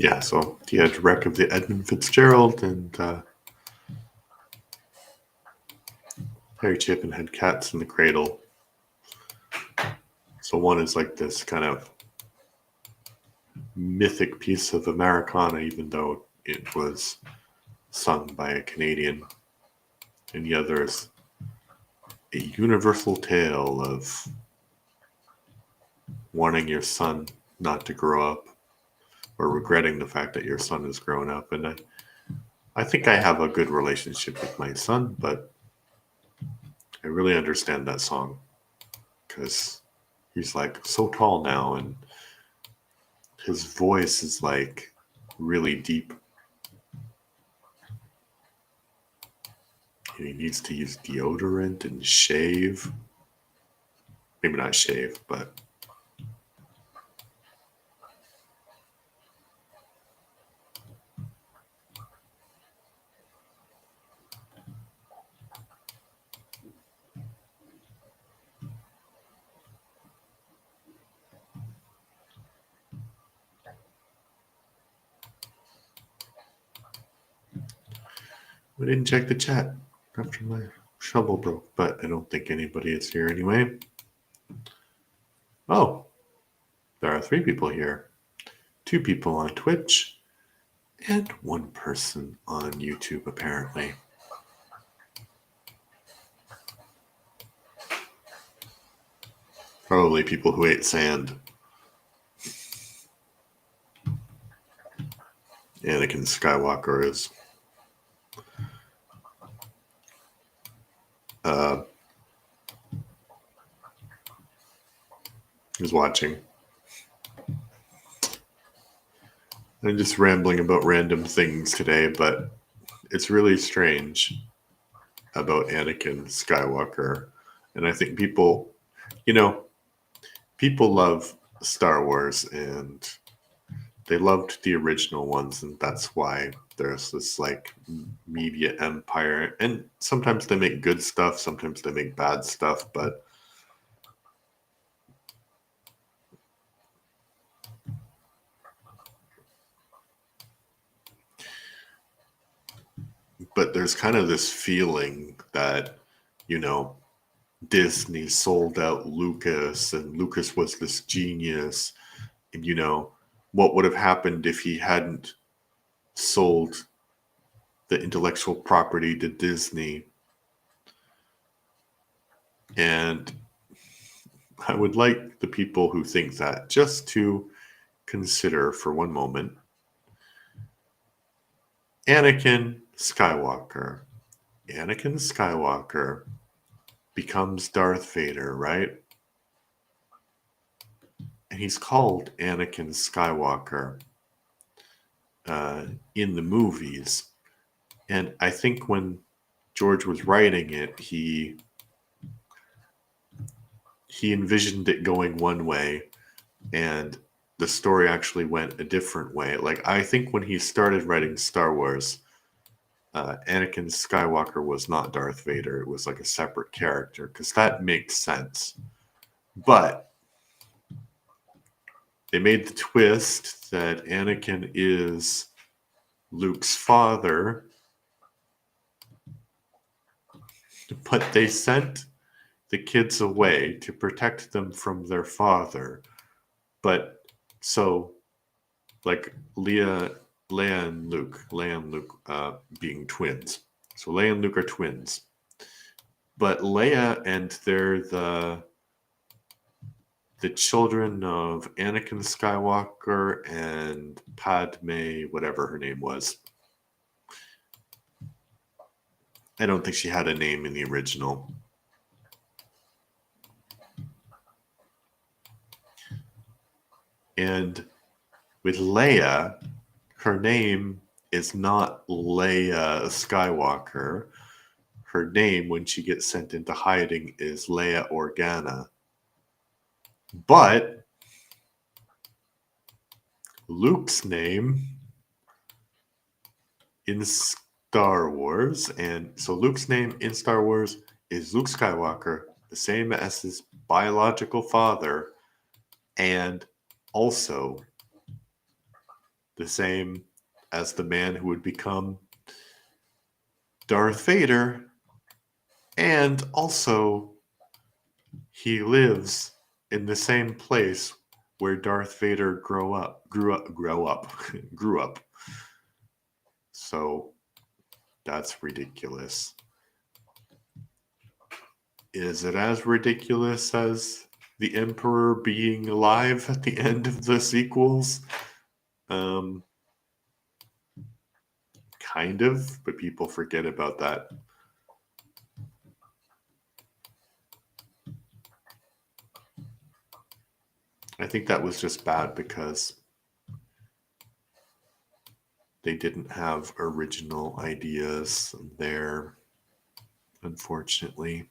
Yeah, so he had wreck of the Edmund Fitzgerald, and Harry Chapin had Cats in the Cradle. So one is like this kind of mythic piece of Americana, even though it was sung by a Canadian. And the other is a universal tale of wanting your son not to grow up or regretting the fact that your son has grown up. And I think I have a good relationship with my son, but I really understand that song because he's like so tall now and his voice is like really deep. He needs to use deodorant and shave. Maybe not shave, but we didn't check the chat after my shovel broke, but I don't think anybody is here anyway. Oh, there are 3 people here. 2 people on Twitch and 1 person on YouTube, apparently. Probably people who ate sand. Anakin Skywalker is watching. I'm just rambling about random things today, but it's really strange about Anakin Skywalker. And I think people love Star Wars and they loved the original ones, and that's why there's this like media empire. And sometimes they make good stuff, sometimes they make bad stuff, but there's kind of this feeling that, Disney sold out Lucas and Lucas was this genius. And, what would have happened if he hadn't sold the intellectual property to Disney? And I would like the people who think that just to consider for one moment Anakin Skywalker. Anakin Skywalker becomes Darth Vader, right? And he's called Anakin Skywalker in the movies. And I think when George was writing it, he envisioned it going one way, and the story actually went a different way. Like, I think when he started writing Star Wars, Anakin Skywalker was not Darth Vader. It was like a separate character, because that makes sense. But they made the twist that Anakin is Luke's father, but they sent the kids away to protect them from their father. But so, like Leia and Luke being twins. So Leia and Luke are twins. But Leia and they're the children of Anakin Skywalker and Padme, whatever her name was. I don't think she had a name in the original. And with Leia, her name is not Leia Skywalker. Her name, when she gets sent into hiding, is Leia Organa. But Luke's name in Star Wars, and so Luke's name in Star Wars is Luke Skywalker, the same as his biological father, and also the same as the man who would become Darth Vader, and also he lives in the same place where Darth Vader grew up. So that's ridiculous. Is it as ridiculous as the Emperor being alive at the end of the sequels? Kind of, but people forget about that. I think that was just bad because they didn't have original ideas there, unfortunately.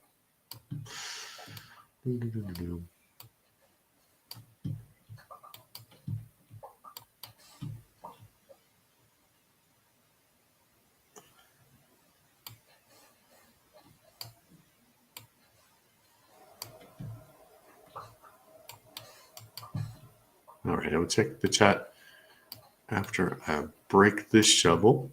All right, I'll check the chat after I break this shovel.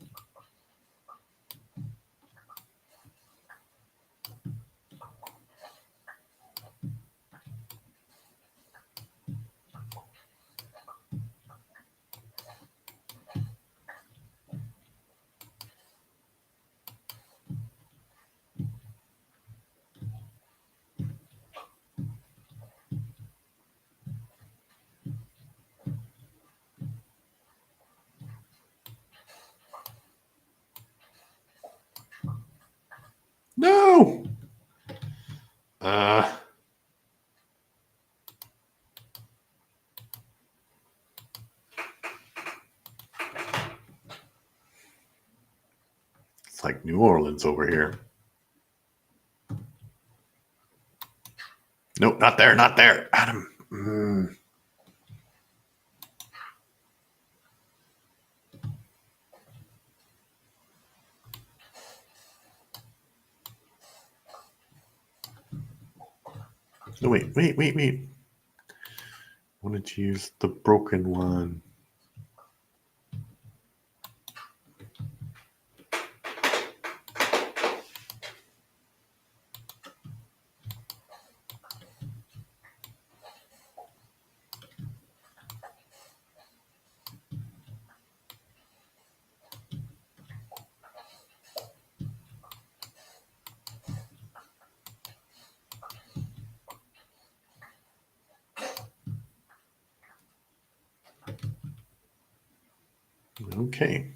No! It's like New Orleans over here. Nope, not there, not there. Adam. No, wait. I wanted to use the broken one. Okay.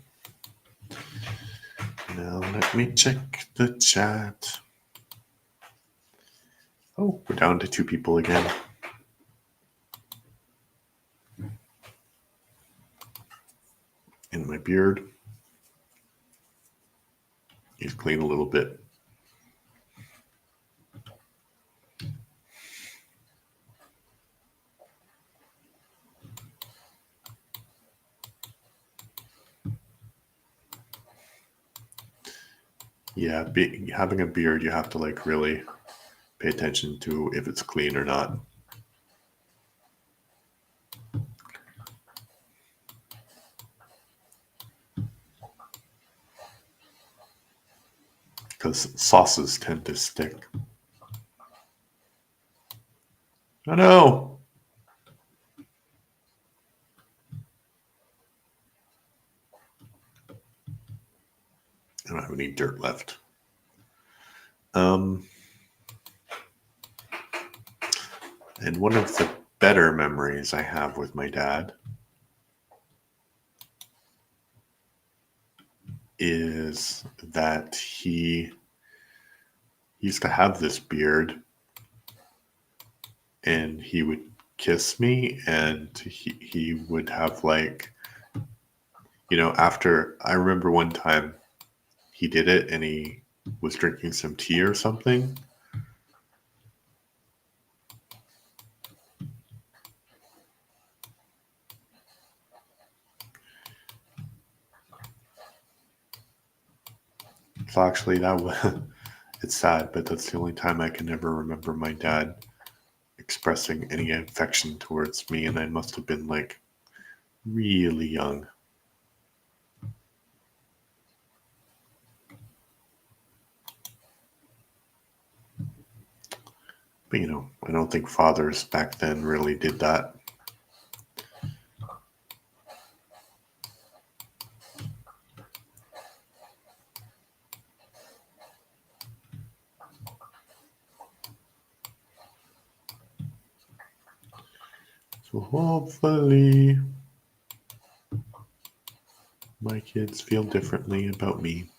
Now let me check the chat. Oh, we're down to 2 people again. And my beard is clean a little bit. Yeah, having a beard, you have to like really pay attention to if it's clean or not. Because sauces tend to stick. Oh no! I don't have any dirt left. And one of the better memories I have with my dad is that he used to have this beard and he would kiss me and he would have like, after I remember one time he did it and he was drinking some tea or something. So actually that was, it's sad, but that's the only time I can ever remember my dad expressing any affection towards me, and I must have been like really young. But I don't think fathers back then really did that. So hopefully my kids feel differently about me.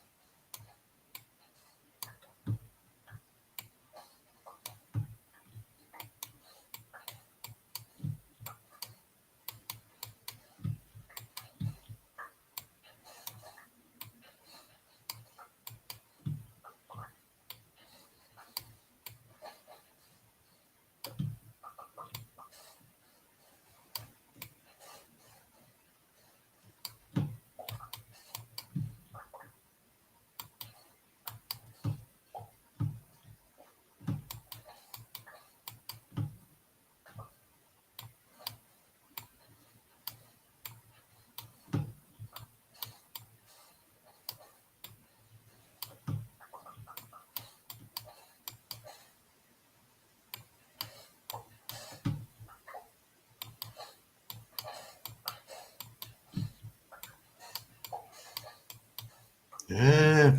Yeah.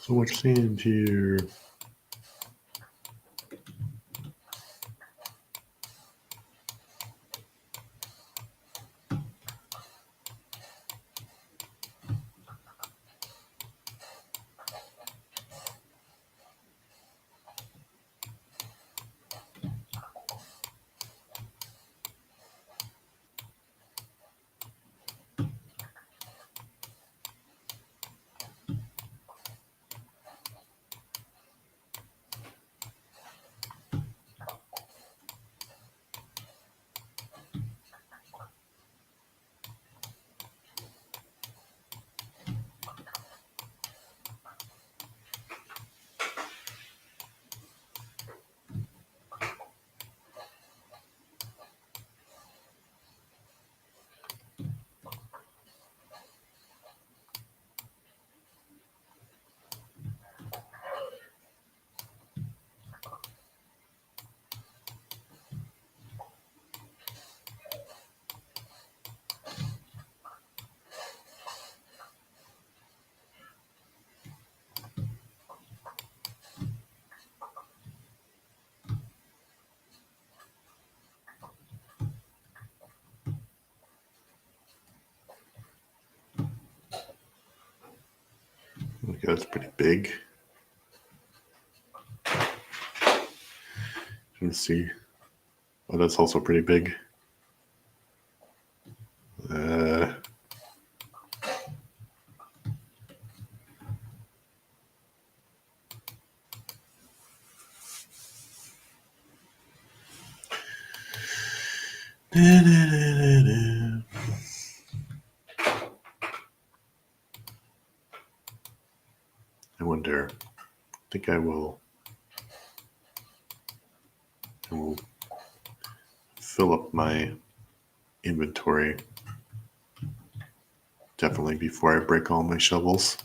So much sand here. Okay, that's pretty big. Let's see. Oh, that's also pretty big. Uh, I wonder. I think I will fill up my inventory definitely before I break all my shovels.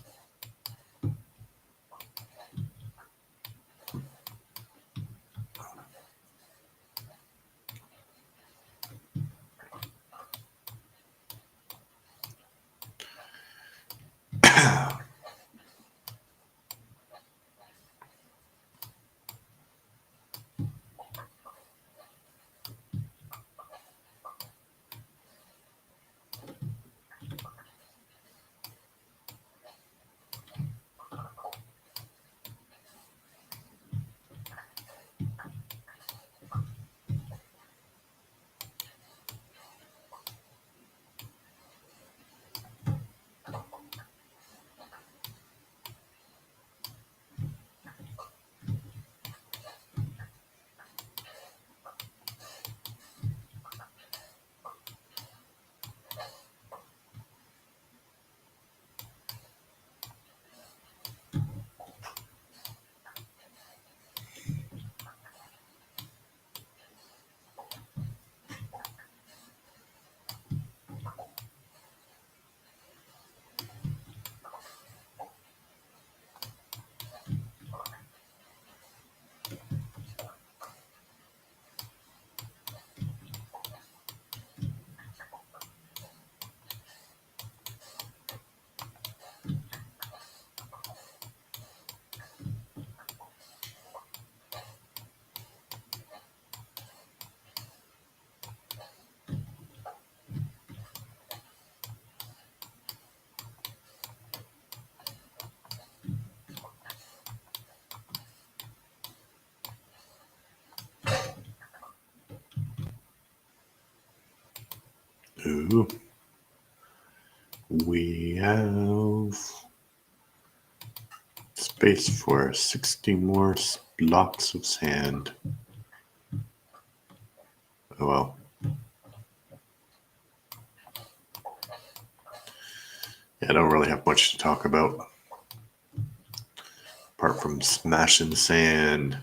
Ooh. We have space for 60 more blocks of sand. Oh well. Yeah, I don't really have much to talk about. Apart from smashing sand.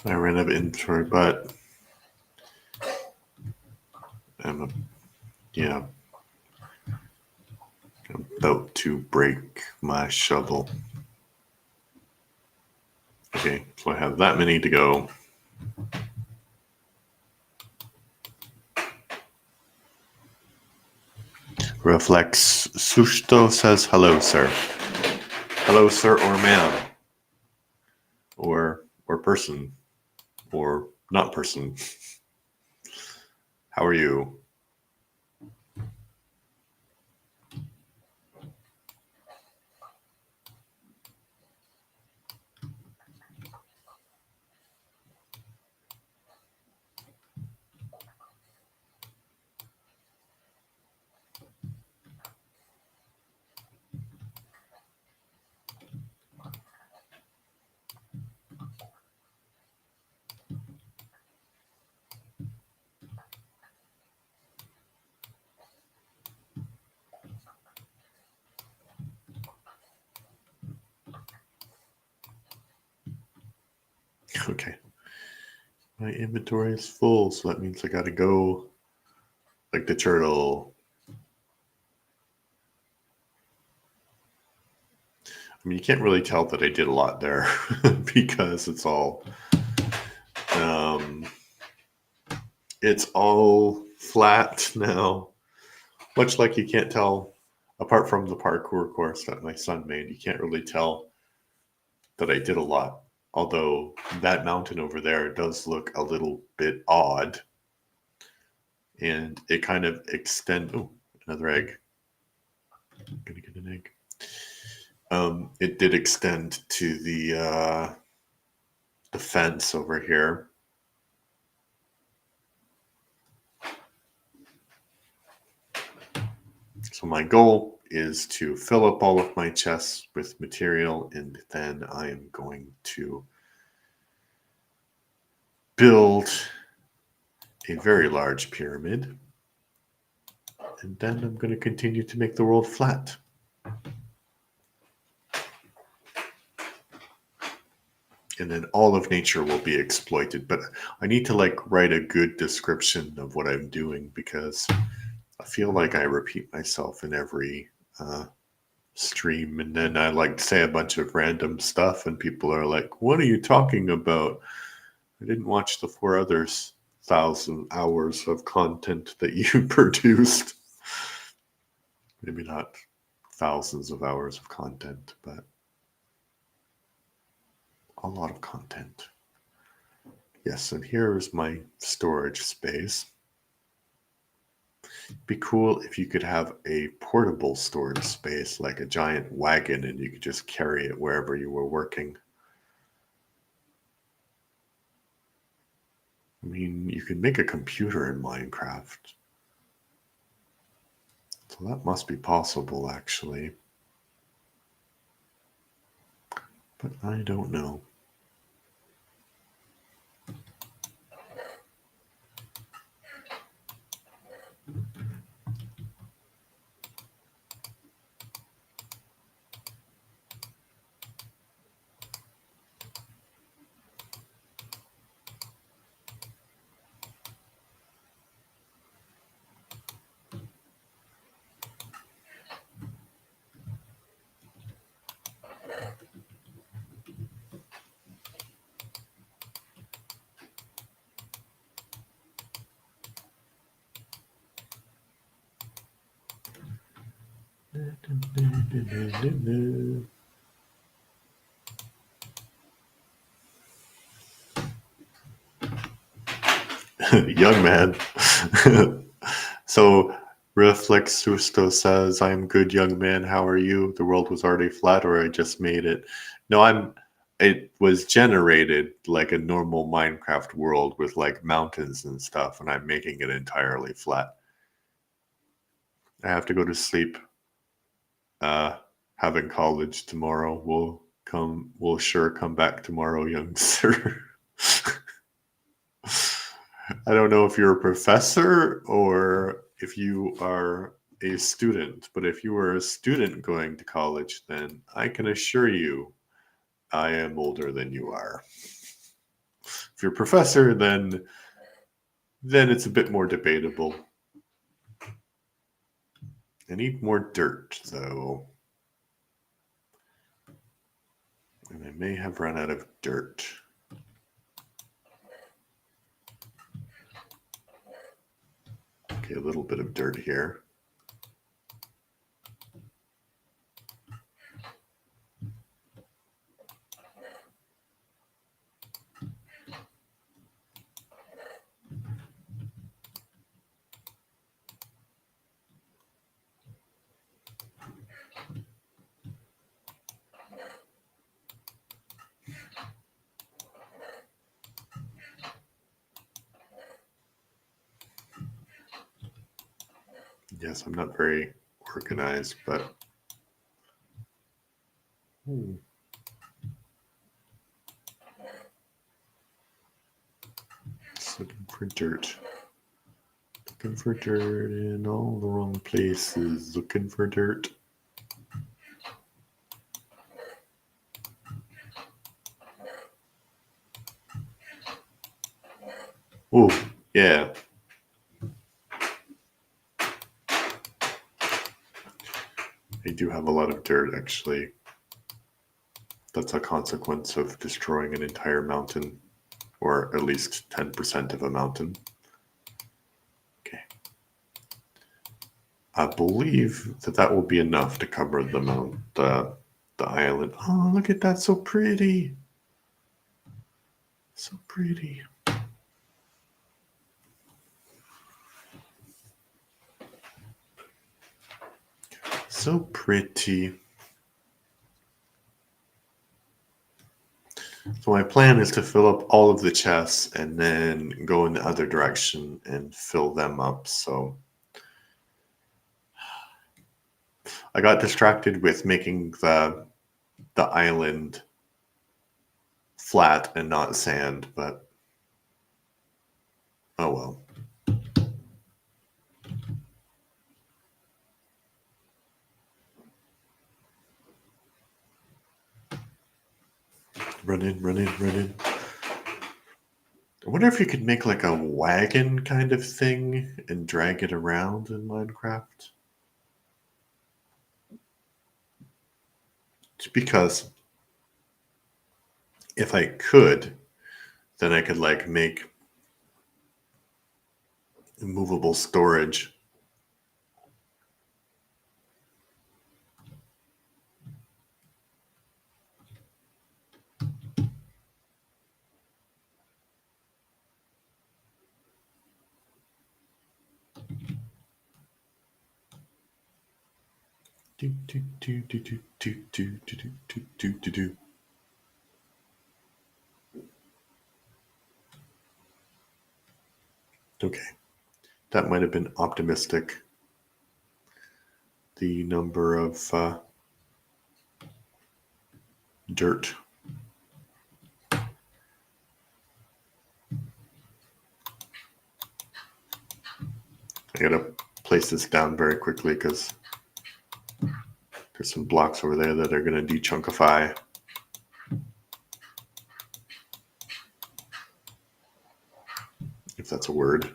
I ran out of inventory, but I'm about to break my shovel. Okay, so I have that many to go. Reflex Sushto says hello, sir. Hello, sir, or ma'am, or person, or not person. How are you? Okay. My inventory is full, so that means I gotta go like the turtle. I mean, you can't really tell that I did a lot there because um, it's all flat now. Much like you can't tell, apart from the parkour course that my son made, you can't really tell that I did a lot. Although that mountain over there does look a little bit odd. And it kind of extends. Oh, another egg. I'm going to get an egg. It did extend to the fence over here. So my goal is to fill up all of my chests with material, and then I am going to build a very large pyramid. And then I'm going to continue to make the world flat. And then all of nature will be exploited. But I need to write a good description of what I'm doing, because I feel like I repeat myself in every stream, and then I say a bunch of random stuff, and people are like, "What are you talking about? I didn't watch the 4 others 1,000 hours of content that you produced." Maybe not thousands of hours of content, but a lot of content. Yes, and here's my storage space. It'd be cool if you could have a portable storage space, like a giant wagon, and you could just carry it wherever you were working. I mean, you can make a computer in Minecraft. So that must be possible, actually. But I don't know. Young man. So Reflex Susto says, "I'm good, young man. How are you? The world was already flat, or I just made it?" No, it was generated like a normal Minecraft world with mountains and stuff, and I'm making it entirely flat. I have to go to sleep. Having college tomorrow. We'll sure come back tomorrow, young sir. I don't know if you're a professor or if you are a student, but if you are a student going to college, then I can assure you I am older than you are. you're a professor, then it's a bit more debatable. I need more dirt, though. And I may have run out of dirt. Okay, a little bit of dirt here. Yes, I'm not very organized, but just looking for dirt. Looking for dirt in all the wrong places. Looking for dirt. Oh, yeah. I do have a lot of dirt, actually. That's a consequence of destroying an entire mountain, or at least 10% of a mountain. Okay. I believe that will be enough to cover the island. Oh, look at that, so pretty. So pretty. So pretty. So my plan is to fill up all of the chests and then go in the other direction and fill them up. So I got distracted with making the island flat and not sand, but oh well. Run in, run in, run in. I wonder if you could make like a wagon kind of thing and drag it around in Minecraft. Just because if I could, then I could like make movable storage. Do, do, do, do, do, do, do, do, do, do, do, do. Okay, that might have been optimistic. The number of dirt. I gotta place this down very quickly because there's some blocks over there that are gonna dechunkify. If that's a word.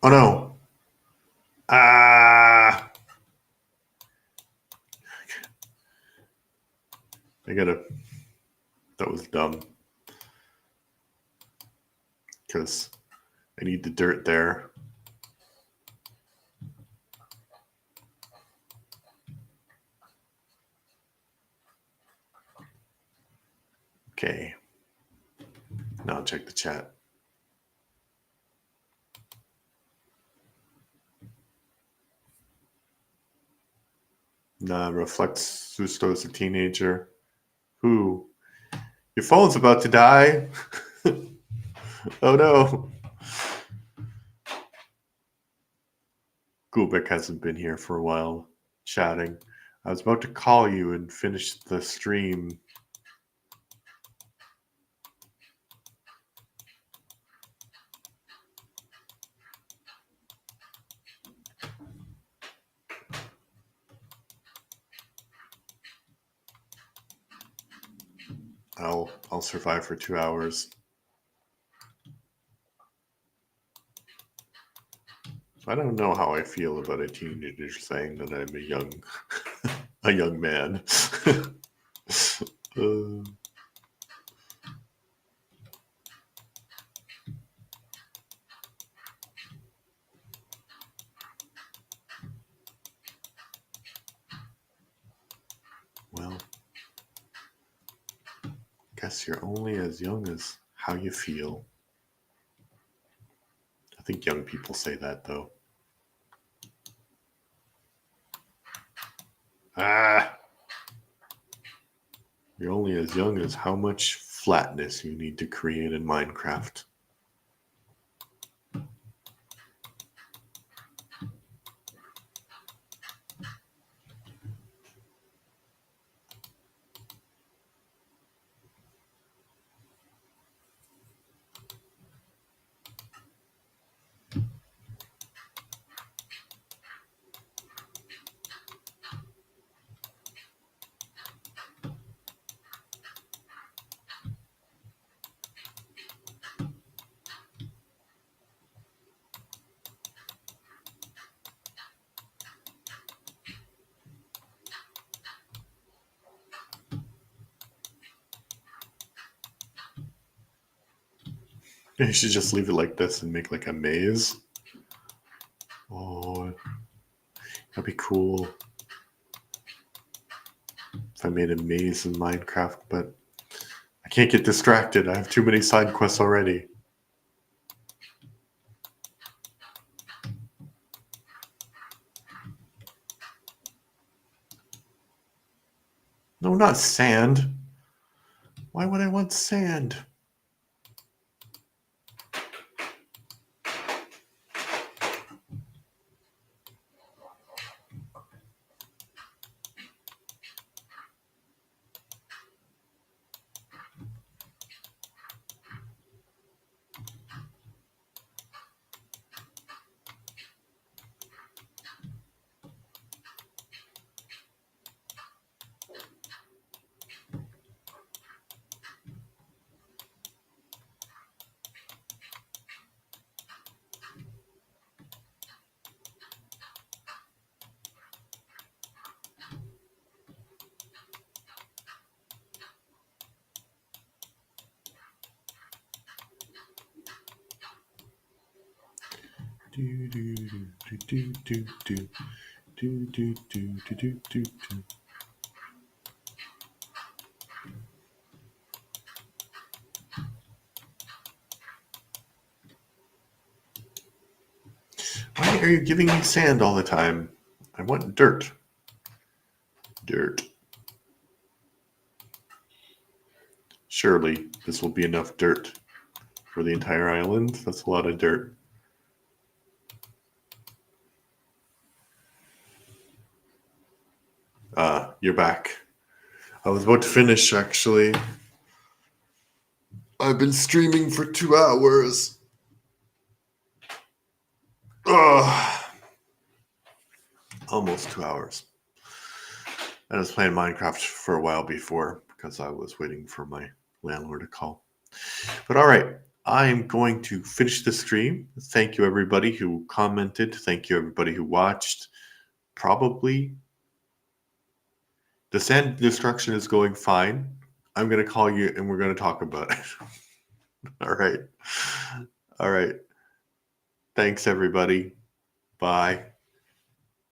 Oh no. Ah. That was dumb. Because I need the dirt there. Okay. Now check the chat. Nah, reflects Susto as a teenager. Who? Your phone's about to die. Oh no. Gulbek hasn't been here for a while, chatting. I was about to call you and finish the stream. I'll survive for 2 hours. I don't know how I feel about a teenager saying that I'm a young man. uh, well, guess you're only as young as how you feel. I think young people say that though. Ah, you're only as young as how much flatness you need to create in Minecraft. You should just leave it like this and make like a maze. Oh, that'd be cool if I made a maze in Minecraft, but I can't get distracted. I have too many side quests already. No, not sand. Why would I want sand? Do do do do do do do do do do do do. Why are you giving me sand all the time? I want dirt. Dirt. Surely this will be enough dirt for the entire island. That's a lot of dirt. You're back. I was about to finish actually. I've been streaming for 2 hours. Ugh. Almost 2 hours. I was playing Minecraft for a while before because I was waiting for my landlord to call. But all right, I'm going to finish the stream. Thank you, everybody who commented. Thank you, everybody who watched. Probably the sand destruction is going fine. I'm going to call you and we're going to talk about it. All right. All right. Thanks, everybody. Bye.